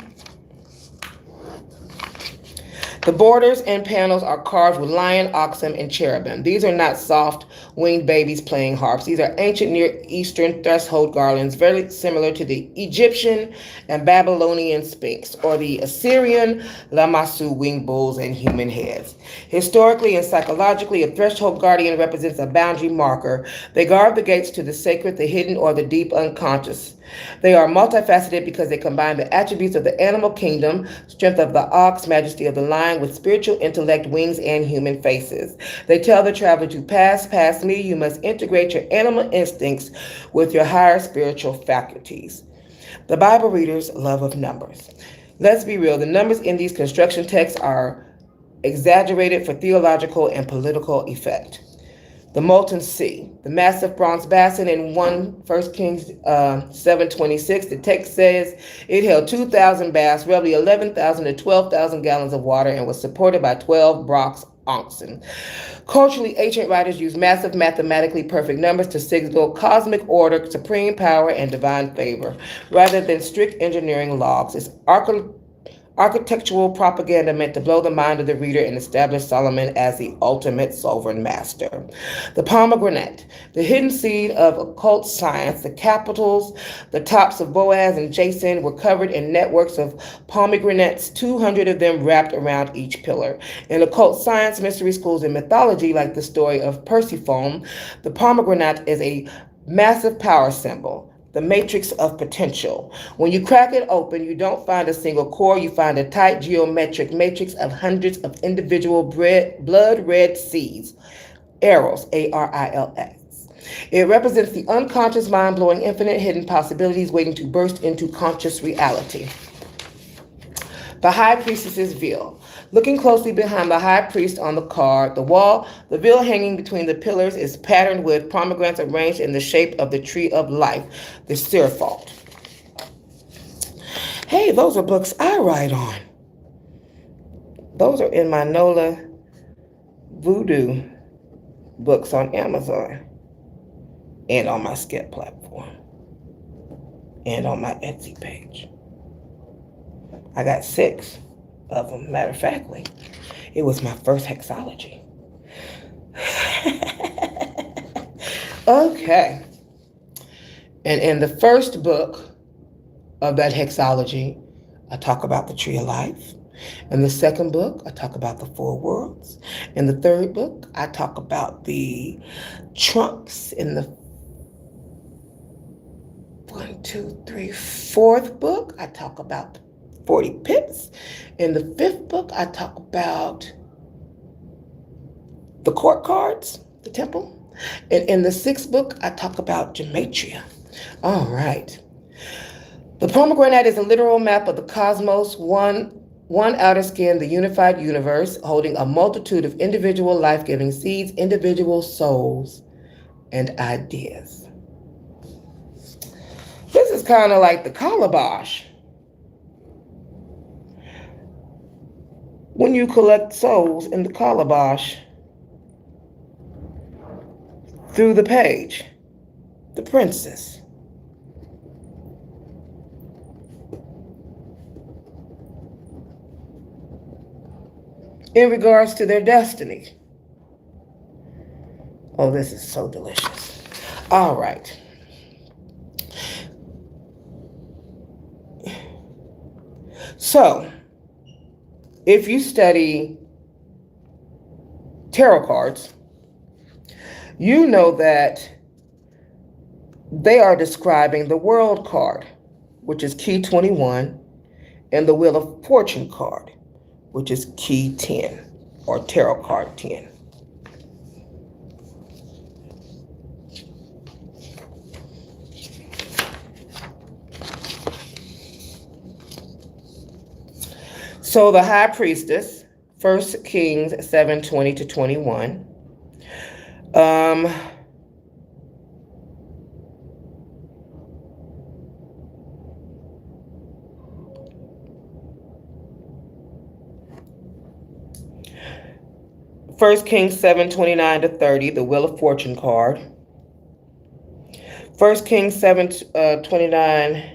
[SPEAKER 1] The borders and panels are carved with lion, oxen, and cherubim. These are not soft winged babies playing harps. These are ancient Near Eastern threshold garlands, very similar to the Egyptian and Babylonian Sphinx, or the Assyrian Lamassu winged bulls and human heads. Historically and psychologically, a threshold guardian represents a boundary marker. They guard the gates to the sacred, the hidden, or the deep unconscious. They are multifaceted because they combine the attributes of the animal kingdom, strength of the ox, majesty of the lion, with spiritual intellect, wings, and human faces. They tell the traveler to pass me. You must integrate your animal instincts with your higher spiritual faculties. The Bible reader's love of numbers. Let's be real. The numbers in these construction texts are exaggerated for theological and political effect. The molten sea, the massive bronze basin in 1 Kings 7:26. The text says it held 2,000 baths, roughly 11,000 to 12,000 gallons of water, and was supported by 12 bronze oxen. Culturally, ancient writers used massive, mathematically perfect numbers to signal cosmic order, supreme power, and divine favor, rather than strict engineering logs. It's architectural propaganda meant to blow the mind of the reader and establish Solomon as the ultimate sovereign master. The pomegranate, the hidden seed of occult science. The capitals, the tops of Boaz and Jason were covered in networks of pomegranates, 200 of them wrapped around each pillar. In occult science, mystery schools, and mythology, like the story of Persephone, the pomegranate is a massive power symbol, the matrix of potential. When you crack it open, you don't find a single core. You find a tight geometric matrix of hundreds of individual blood red seeds, arrows, ARILS. It represents the unconscious, mind-blowing, infinite hidden possibilities waiting to burst into conscious reality. The high priestess's veil. Looking closely behind the high priest on the card, the veil hanging between the pillars is patterned with pomegranates arranged in the shape of the tree of life, the Seraphalt. Hey, those are books I write on. Those are in my Nola Voodoo books on Amazon and on my Skip platform and on my Etsy page. I got 6 of them. Matter of factly, it was my first hexology. Okay. And in the first book of that hexology, I talk about the tree of life. In the second book, I talk about the 4 worlds. In the third book, I talk about the trunks. In the 4th book, I talk about 40 pips. In the 5th book, I talk about the court cards, the temple. And in the 6th book, I talk about gematria. All right. The pomegranate is a literal map of the cosmos, one One outer skin, the unified universe, holding a multitude of individual life-giving seeds, individual souls, and ideas. This is kind of like the calabash. When you collect souls in the calabash through the page, the princess. In regards to their destiny. Oh, this is so delicious. All right. So, if you study tarot cards, you know that they are describing the World card, which is key 21, and the Wheel of Fortune card, which is key 10, or tarot card 10. So the High Priestess, 1 Kings 7:20 to 21. First Kings 7:29 to 30, the Wheel of Fortune card. 1 Kings 7:29.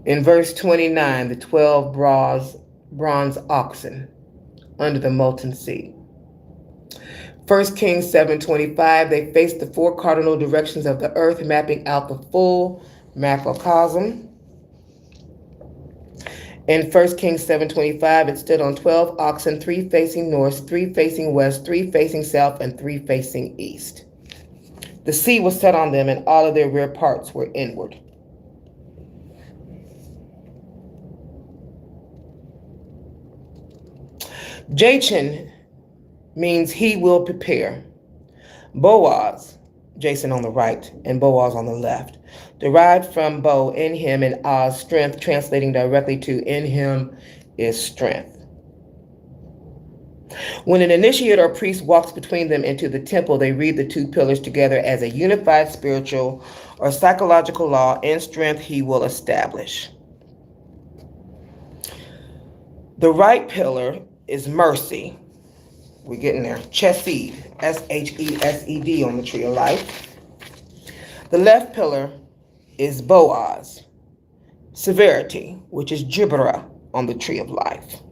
[SPEAKER 1] In verse 29, the 12 bronze oxen under the molten sea. 1 Kings 7:25, they faced the four cardinal directions of the earth, mapping out the full macrocosm. In 1 Kings 7:25, it stood on 12 oxen, 3 facing north, 3 facing west, 3 facing south, and 3 facing east. The sea was set on them, and all of their rear parts were inward. Jachin means he will prepare. Boaz, Jason on the right and Boaz on the left, derived from Bo, in him, and Oz, strength, translating directly to in him is strength. When an initiate or priest walks between them into the temple, they read the two pillars together as a unified spiritual or psychological law. In strength he will establish. The right pillar is mercy. We're getting there. Chesed, Shesed on the tree of life. The left pillar is Boaz, severity, which is Jibra on the tree of life.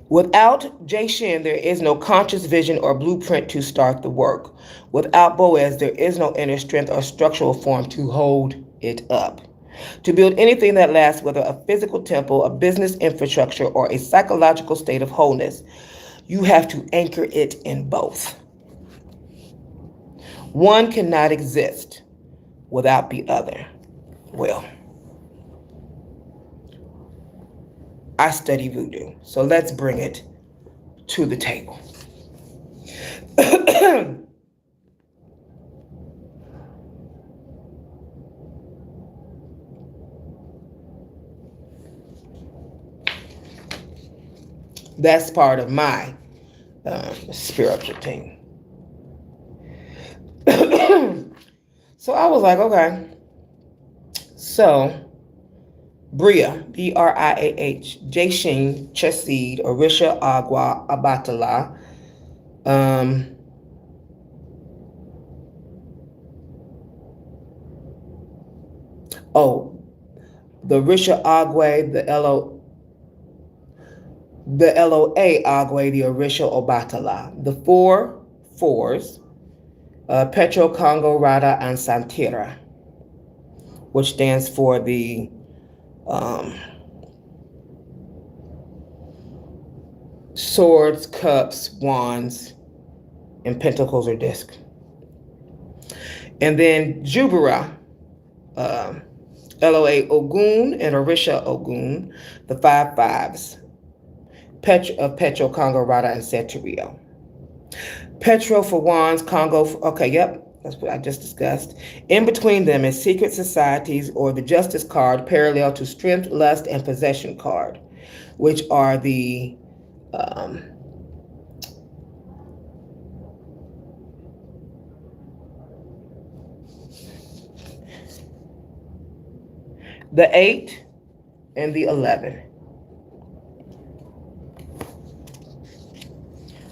[SPEAKER 1] Without Jashin, there is no conscious vision or blueprint to start the work. Without Boaz, there is no inner strength or structural form to hold it up. To build anything that lasts, whether a physical temple, a business infrastructure, or a psychological state of wholeness, you have to anchor it in both. One cannot exist without the other. Well, I study voodoo, so let's bring it to the table. That's part of my spiritual team. So I was like, okay. So Bria, B-R-I-A-H, Jashin, Chesed, Orisha, Agua, Abatala. The Orisha Agwe, the L-O-A Agwe, the Orisha Obatala. The four fours, Petro, Congo, Rada, and Santira, which stands for the swords, cups, wands, and pentacles or disc. And then Jubera, um, Loa Ogun and Orisha Ogun, the five fives of Petro, Congo, Rada, and Santerio. Petro for wands, Congo for, okay, yep, that's what I just discussed. In between them is secret societies or the justice card, parallel to strength, lust, and possession card, which are um, the 8 and the 11.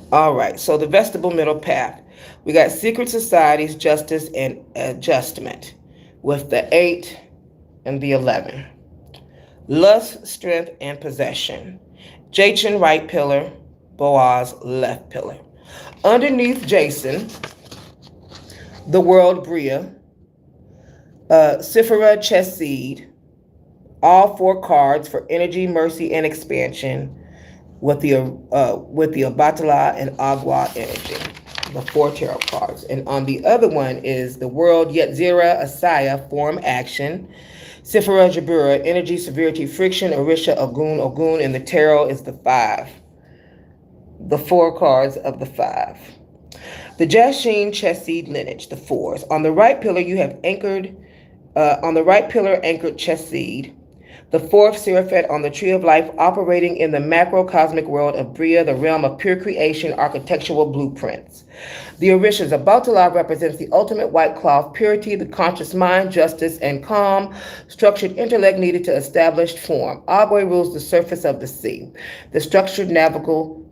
[SPEAKER 1] All right, so the vestibule middle path. We got secret societies, justice, and adjustment with the 8 and the 11. Lust, strength, and possession. Jachin, right pillar. Boaz, left pillar. Underneath Jason, the world Bria, Sifera, chest seed. All four cards for energy, mercy, and expansion with the Abatala and Agua energy, the four tarot cards. And on the other one is the world Yetzira, Asaya, form, action. Sifera, Jabura, energy, severity, friction. Orisha, Ogun, Ogun, and the tarot is the 5. The 4 cards of the 5. The Jashin, chest seed, lineage, the 4s. On the right pillar, you have anchored chest seed. The 4th Seraphet on the Tree of Life, operating in the macrocosmic world of Bria, the realm of pure creation, architectural blueprints. The Orishas, Abatala represents the ultimate white cloth, purity, the conscious mind, justice, and calm, structured intellect needed to establish form. Agwe rules the surface of the sea, the structured navigable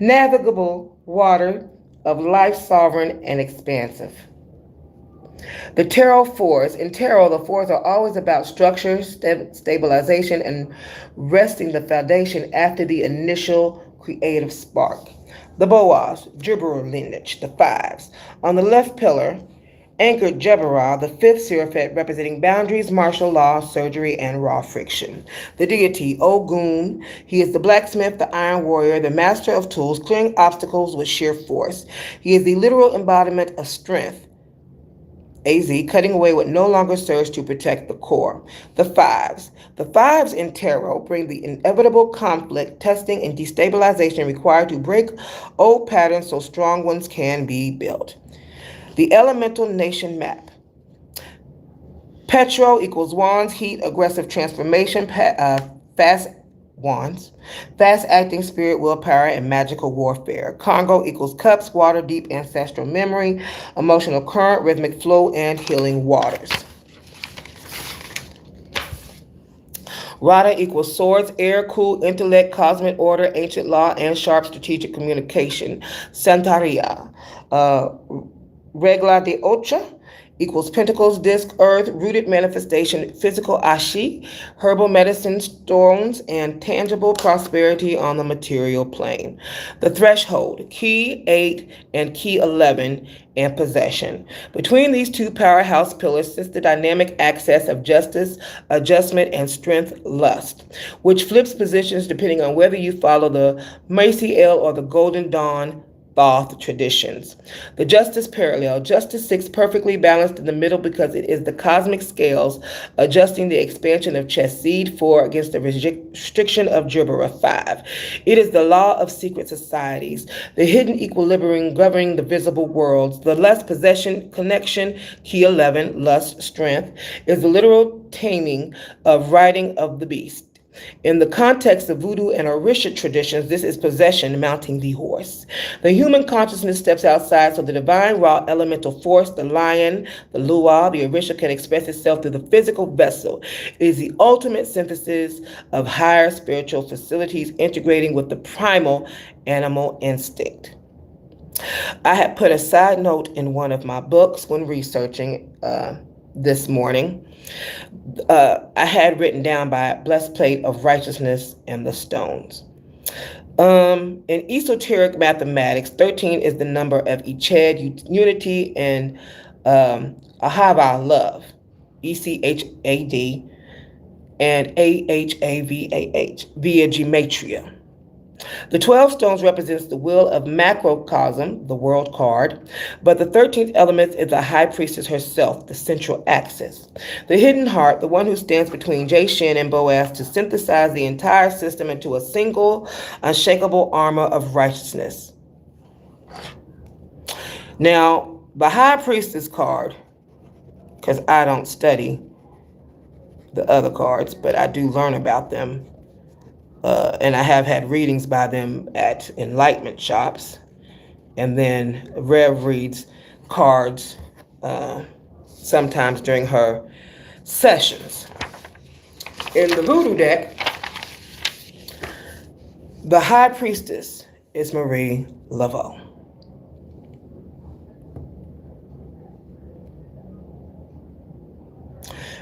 [SPEAKER 1] navigable water of life, sovereign and expansive. The tarot 4s. In tarot, the 4s are always about structure, stabilization, and resting the foundation after the initial creative spark. The Boaz, Jubera lineage, the 5s. On the left pillar, anchored Jebera, the 5th Seraphet, representing boundaries, martial law, surgery, and raw friction. The deity, Ogun, he is the blacksmith, the iron warrior, the master of tools, clearing obstacles with sheer force. He is the literal embodiment of strength. AZ, cutting away what no longer serves to protect the core. The 5s. The 5s in tarot bring the inevitable conflict, testing, and destabilization required to break old patterns so strong ones can be built. The elemental nation map. Petro equals wands, heat, aggressive transformation, fast wands, fast acting spirit, willpower, and magical warfare. Congo equals cups, water, deep ancestral memory, emotional current, rhythmic flow, and healing waters. Rada equals swords, air, cool, intellect, cosmic order, ancient law, and sharp strategic communication. Santaria, Regla de Ocha equals pentacles, disc, earth, rooted manifestation, physical ashi, herbal medicine, stones, and tangible prosperity on the material plane. The threshold, key 8 and key 11, and possession. Between these two powerhouse pillars sits the dynamic axis of justice, adjustment, and strength, lust, which flips positions depending on whether you follow the Maciel or the Golden Dawn Thoth traditions. The justice parallel. Justice sits perfectly balanced in the middle because it is the cosmic scales adjusting the expansion of chest seed 4 against the restriction of Jubera 5. It is the law of secret societies, the hidden equilibrium governing the visible worlds. The lust, possession, connection, key 11, lust, strength, is the literal taming of riding of the beast. In the context of voodoo and Orisha traditions, this is possession mounting the horse. The human consciousness steps outside so the divine raw elemental force, the lion, the lua, the Orisha can express itself through the physical vessel. It is the ultimate synthesis of higher spiritual facilities integrating with the primal animal instinct. I had put a side note in one of my books when researching this morning. I had written down by blessed plate of righteousness and the stones. In esoteric mathematics, 13 is the number of Echad, unity, and Ahava, love, Echad, and Ahavah, via gematria. The 12 stones represents the will of macrocosm, the world card, but the 13th element is the high priestess herself, the central axis. The hidden heart, the one who stands between Jachin and Boaz to synthesize the entire system into a single, unshakable armor of righteousness. Now, the high priestess card, because I don't study the other cards, but I do learn about them. And I have had readings by them at enlightenment shops. And then Rev reads cards sometimes during her sessions. In the voodoo deck, the high priestess is Marie Laveau.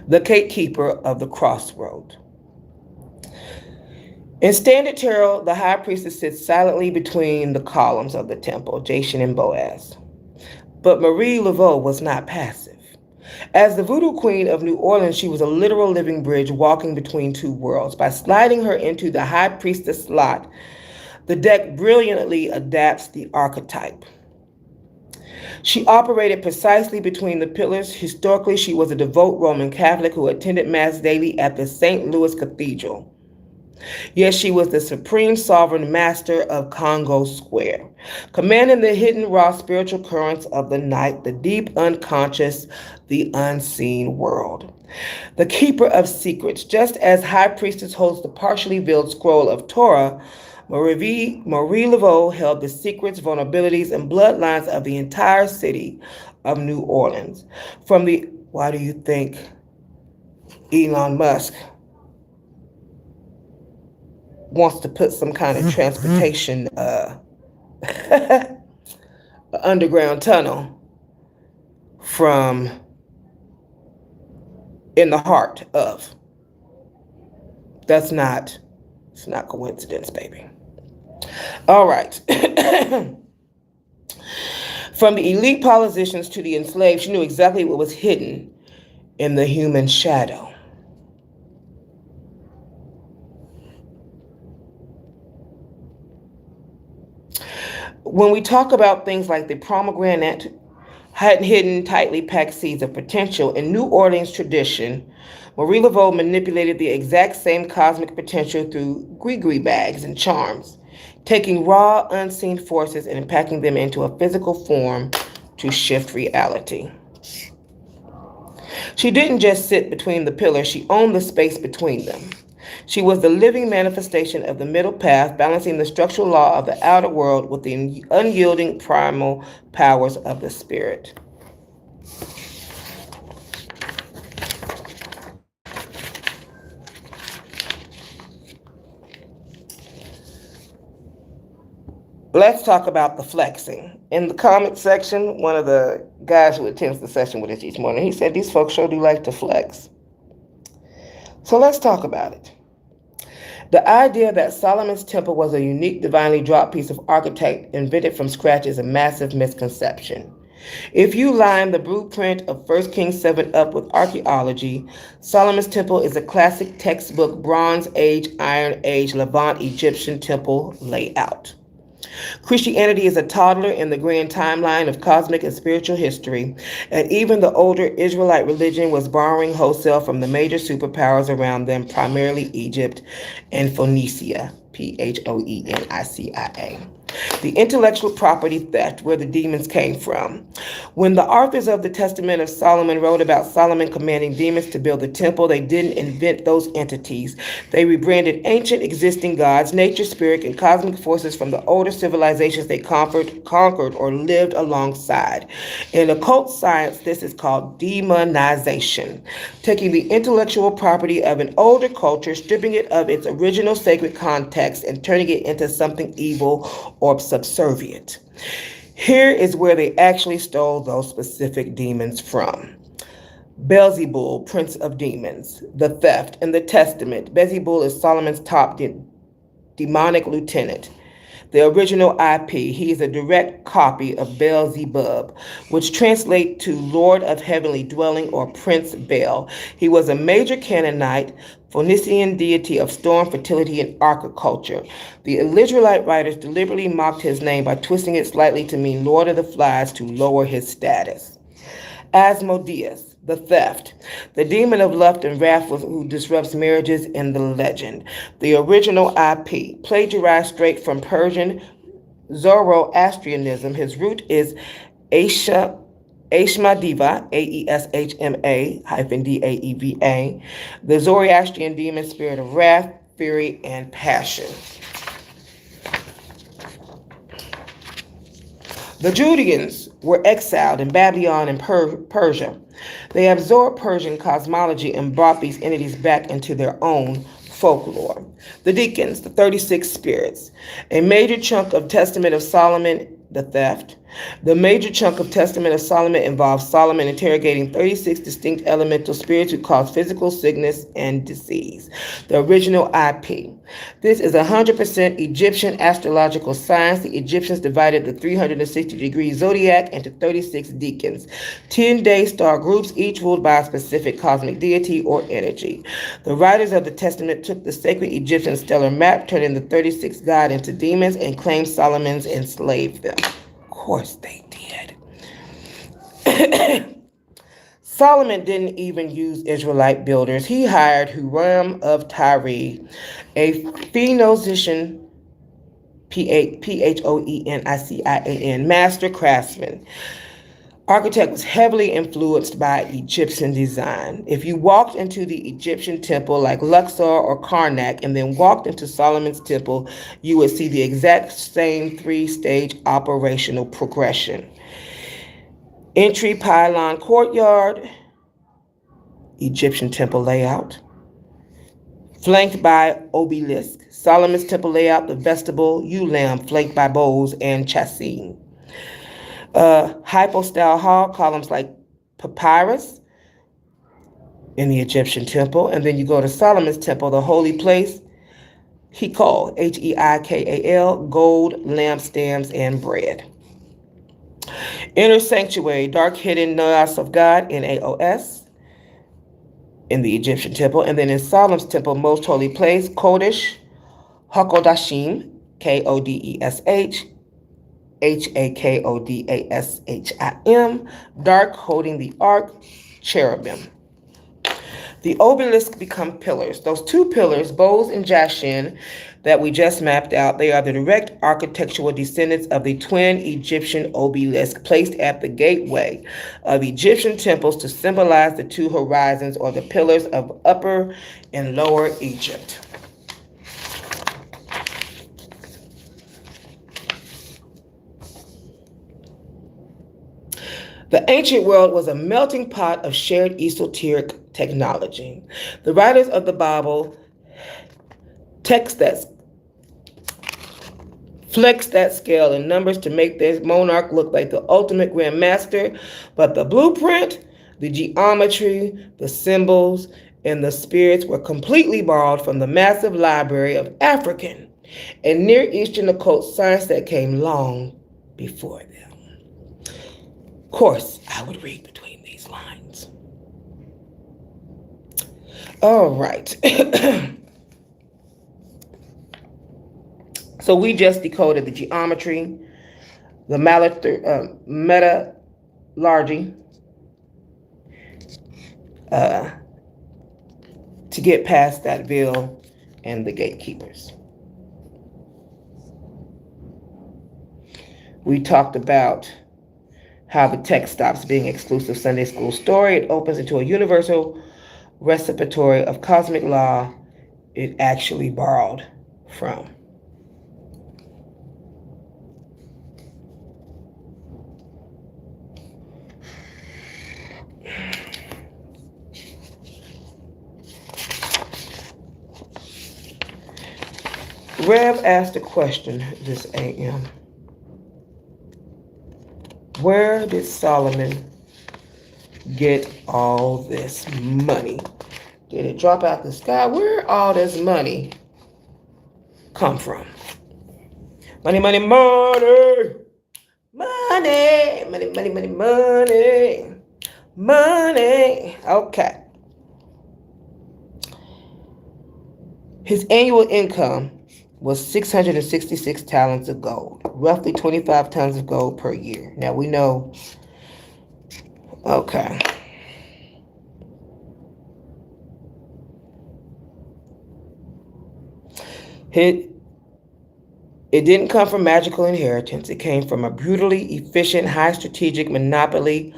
[SPEAKER 1] The gatekeeper of the crossroad. In Standard Tarot, the high priestess sits silently between the columns of the temple, Jachin and Boaz. But Marie Laveau was not passive. As the voodoo queen of New Orleans, she was a literal living bridge walking between two worlds. By sliding her into the high priestess slot, the deck brilliantly adapts the archetype. She operated precisely between the pillars. Historically, she was a devout Roman Catholic who attended Mass daily at the St. Louis Cathedral. Yes, she was the supreme sovereign master of Congo Square, commanding the hidden raw spiritual currents of the night, the deep unconscious, the unseen world. The keeper of secrets, just as High Priestess holds the partially veiled scroll of Torah, Marie Laveau held the secrets, vulnerabilities, and bloodlines of the entire city of New Orleans. Why do you think Elon Musk wants to put some kind of transportation underground tunnel from in the heart of? It's not coincidence, baby. All right. From the elite politicians to the enslaved, she knew exactly what was hidden in the human shadow. When we talk about things like the pomegranate, hidden, tightly packed seeds of potential, in New Orleans tradition, Marie Laveau manipulated the exact same cosmic potential through gris-gris bags and charms, taking raw, unseen forces and packing them into a physical form to shift reality. She didn't just sit between the pillars, she owned the space between them. She was the living manifestation of the middle path, balancing the structural law of the outer world with the unyielding primal powers of the spirit. Let's talk about the flexing. In the comment section, one of the guys who attends the session with us each morning, he said these folks sure do like to flex. So let's talk about it. The idea that Solomon's temple was a unique, divinely dropped piece of architecture invented from scratch is a massive misconception. If you line the blueprint of 1 Kings 7 up with archaeology, Solomon's temple is a classic textbook Bronze Age, Iron Age, Levant Egyptian temple layout. Christianity is a toddler in the grand timeline of cosmic and spiritual history, and even the older Israelite religion was borrowing wholesale from the major superpowers around them, primarily Egypt and Phoenicia, Phoenicia. The intellectual property theft, where the demons came from. When the authors of the Testament of Solomon wrote about Solomon commanding demons to build the temple, they didn't invent those entities. They rebranded ancient existing gods, nature, spirit, and cosmic forces from the older civilizations they conquered or lived alongside. In occult science, this is called demonization, taking the intellectual property of an older culture, stripping it of its original sacred context, and turning it into something evil or subservient. Here is where they actually stole those specific demons from. Beelzebul, prince of demons, the theft. In the Testament, Beelzebul is Solomon's top demonic lieutenant. The original IP, he is a direct copy of Beelzebub, which translates to Lord of Heavenly Dwelling or Prince Baal. He was a major Canaanite, Phoenician deity of storm, fertility, and agriculture. The Israelite writers deliberately mocked his name by twisting it slightly to mean Lord of the Flies to lower his status. Asmodeus, the theft, the demon of lust and wrath who disrupts marriages in the legend. The original IP, plagiarized straight from Persian Zoroastrianism. His root is Aesha, Aeshma-Deva, Aeshma-Daeva, the Zoroastrian demon spirit of wrath, fury, and passion. The Judeans were exiled in Babylon and Persia. They absorbed Persian cosmology and brought these entities back into their own folklore. The deacons, the 36 spirits, a major chunk of Testament of Solomon, the theft. The major chunk of Testament of Solomon involves Solomon interrogating 36 distinct elemental spirits who cause physical sickness and disease. The original IP. This is 100% Egyptian astrological science. The Egyptians divided the 360-degree zodiac into 36 deacons, 10-day star groups, each ruled by a specific cosmic deity or energy. The writers of the Testament took the sacred Egyptian stellar map, turning the 36 gods into demons, and claimed Solomon's enslaved them. Of course they did. Solomon didn't even use Israelite builders. He hired Huram of Tyre, a Phoenician, Phoenician, master craftsman. Architect was heavily influenced by Egyptian design. If you walked into the Egyptian temple like Luxor or Karnak and then walked into Solomon's temple, you would see the exact same three-stage operational progression. Entry, pylon, courtyard, Egyptian temple layout. Flanked by obelisk. Solomon's temple layout, the vestibule, ulam, flanked by bowls and chassis. Hypostyle hall, columns like papyrus in the Egyptian temple. And then you go to Solomon's temple, the holy place, Heikal, Heikal, gold, lampstands, and bread. Inner sanctuary, dark hidden Naos of God, Naos, in the Egyptian temple. And then in Solomon's temple, most holy place, Kodesh, Hakodashim, Kodesh, Hakodashim, dark holding the ark, cherubim. The obelisks become pillars. Those two pillars, Bose and Jashin, that we just mapped out, they are the direct architectural descendants of the twin Egyptian obelisk placed at the gateway of Egyptian temples to symbolize the two horizons or the pillars of Upper and Lower Egypt. The ancient world was a melting pot of shared esoteric technology. The writers of the Bible flex that scale in numbers to make their monarch look like the ultimate grand master, but the blueprint, the geometry, the symbols, and the spirits were completely borrowed from the massive library of African and Near Eastern occult science that came long before them. Of course, I would read between these lines. All right. So we just decoded the geometry, the metallurgy, to get past that veil and the gatekeepers. We talked about how the text stops being exclusive Sunday school story. It opens into a universal repository of cosmic law it actually borrowed from. Rev asked a question this AM. Where did Solomon get all this money? Did it drop out the sky? Where all this money come from? Money, money, money. Money, money, money, money, money. Money. Okay. His annual income was 666 talents of gold, roughly 25 tons of gold per year. Now we know, okay. It, it didn't come from magical inheritance. It came from a brutally efficient, high strategic monopoly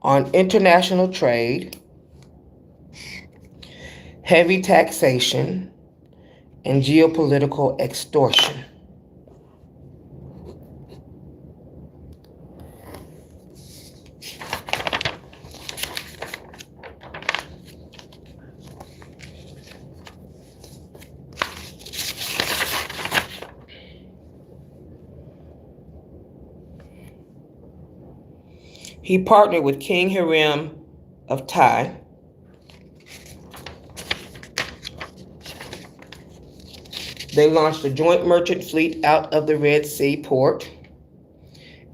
[SPEAKER 1] on international trade, heavy taxation, and geopolitical extortion. He partnered with King Hiram of Ty. They launched a joint merchant fleet out of the Red Sea port.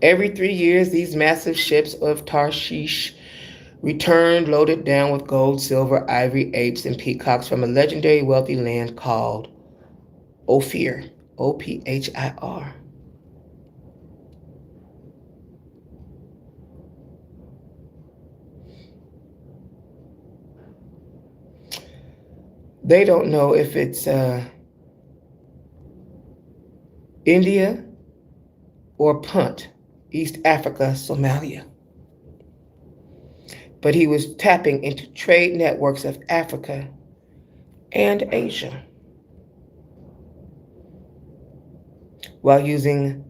[SPEAKER 1] Every 3 years, these massive ships of Tarshish returned loaded down with gold, silver, ivory, apes, and peacocks from a legendary wealthy land called Ophir, Ophir. They don't know if it's India or Punt, East Africa, Somalia. But he was tapping into trade networks of Africa and Asia while using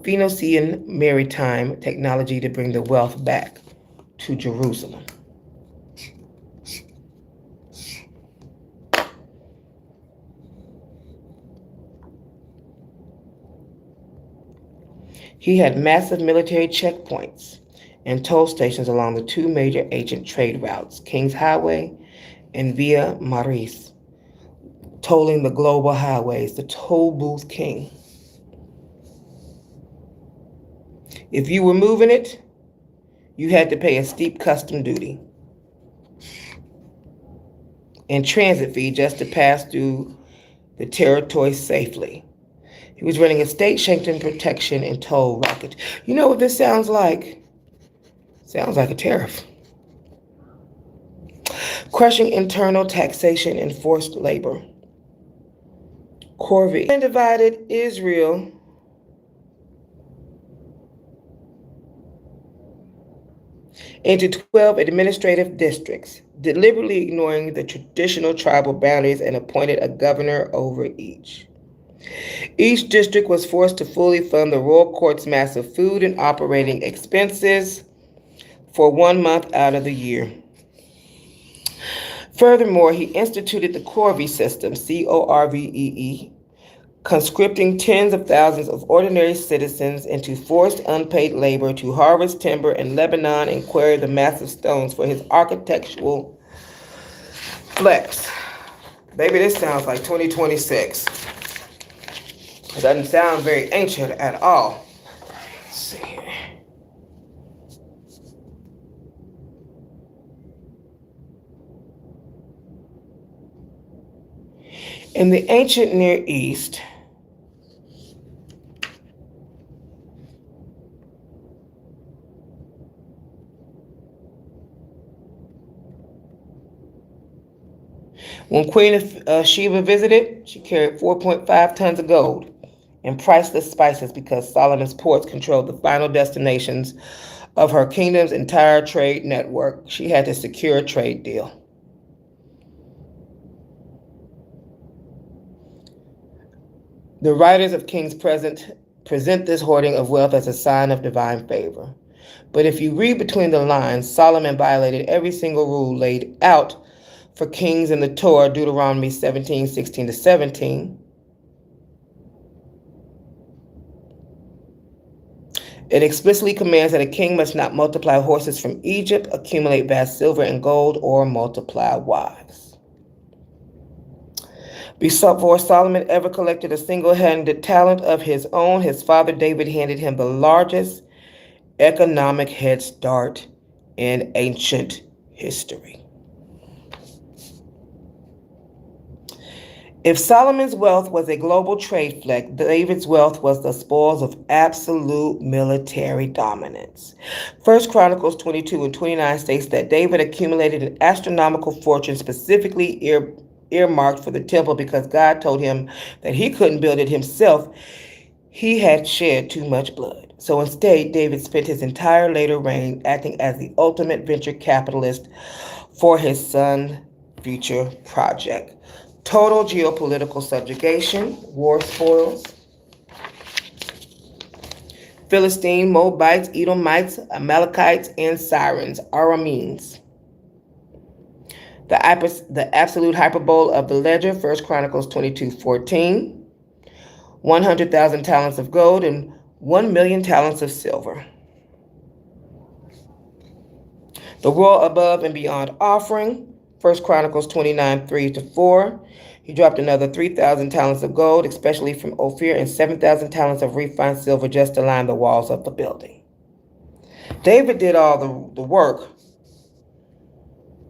[SPEAKER 1] Phoenician maritime technology to bring the wealth back to Jerusalem. He had massive military checkpoints and toll stations along the two major ancient trade routes, King's Highway and Via Maris, tolling the global highways, the toll booth king. If you were moving it, you had to pay a steep custom duty and transit fee just to pass through the territory safely. He was running a state-sanctioned protection and toll racket. You know what this sounds like? Sounds like a tariff. Crushing internal taxation and forced labor. Corvée and divided Israel into 12 administrative districts, deliberately ignoring the traditional tribal boundaries, and appointed a governor over each. Each district was forced to fully fund the royal court's massive food and operating expenses for 1 month out of the year. Furthermore, he instituted the Corvée system, Corvee, conscripting tens of thousands of ordinary citizens into forced unpaid labor to harvest timber in Lebanon and quarry the massive stones for his architectural flex. Baby, this sounds like 2026. It doesn't sound very ancient at all. Let's see here. In the ancient Near East, when Queen Sheba visited, she carried 4.5 tons of gold and priceless spices because Solomon's ports controlled the final destinations of her kingdom's entire trade network. She had to secure a trade deal. The writers of Kings present this hoarding of wealth as a sign of divine favor. But if you read between the lines, Solomon violated every single rule laid out for kings in the Torah, Deuteronomy 17:16-17. It explicitly commands that a king must not multiply horses from Egypt, accumulate vast silver and gold, or multiply wives. Before Solomon ever collected a single-handed talent of his own, his father David handed him the largest economic head start in ancient history. If Solomon's wealth was a global trade fleet, David's wealth was the spoils of absolute military dominance. First Chronicles 22 and 29 states that David accumulated an astronomical fortune specifically earmarked for the temple because God told him that he couldn't build it himself. He had shed too much blood. So instead, David spent his entire later reign acting as the ultimate venture capitalist for his son's future project. Total geopolitical subjugation, war spoils. Philistine, Moabites, Edomites, Amalekites, and Syrians, Arameans. The absolute hyperbole of the ledger, First Chronicles 22:14. 100,000 talents of gold and 1,000,000 talents of silver. The royal above and beyond offering, First Chronicles 29:3-4. He dropped another 3,000 talents of gold, especially from Ophir, and 7,000 talents of refined silver just to line the walls of the building. David did all the work.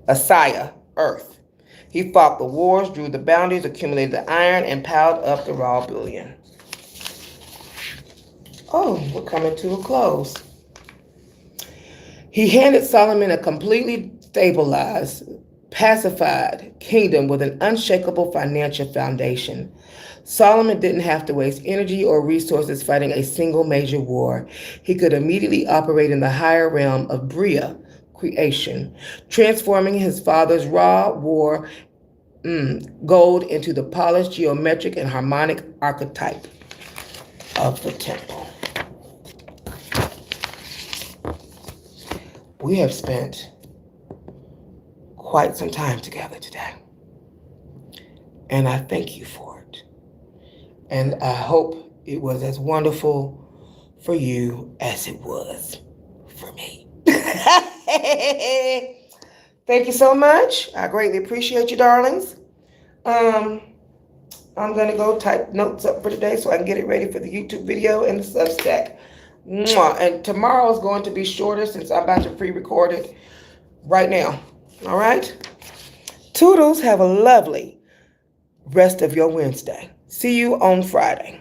[SPEAKER 1] Asaiah, earth. He fought the wars, drew the boundaries, accumulated the iron, and piled up the raw bullion. Oh, we're coming to a close. He handed Solomon a completely stabilized, pacified kingdom with an unshakable financial foundation. Solomon didn't have to waste energy or resources fighting a single major war. He could immediately operate in the higher realm of Bria, creation, transforming his father's raw war gold into the polished, geometric, and harmonic archetype of the temple. We have spent quite some time together today, and I thank you for it. And I hope it was as wonderful for you as it was for me. Thank you so much. I greatly appreciate you, darlings. I'm going to go type notes up for today so I can get it ready for the YouTube video and the Substack. Mwah. And tomorrow is going to be shorter since I'm about to pre-record it right now. All right? Toodles, have a lovely rest of your Wednesday. See you on Friday.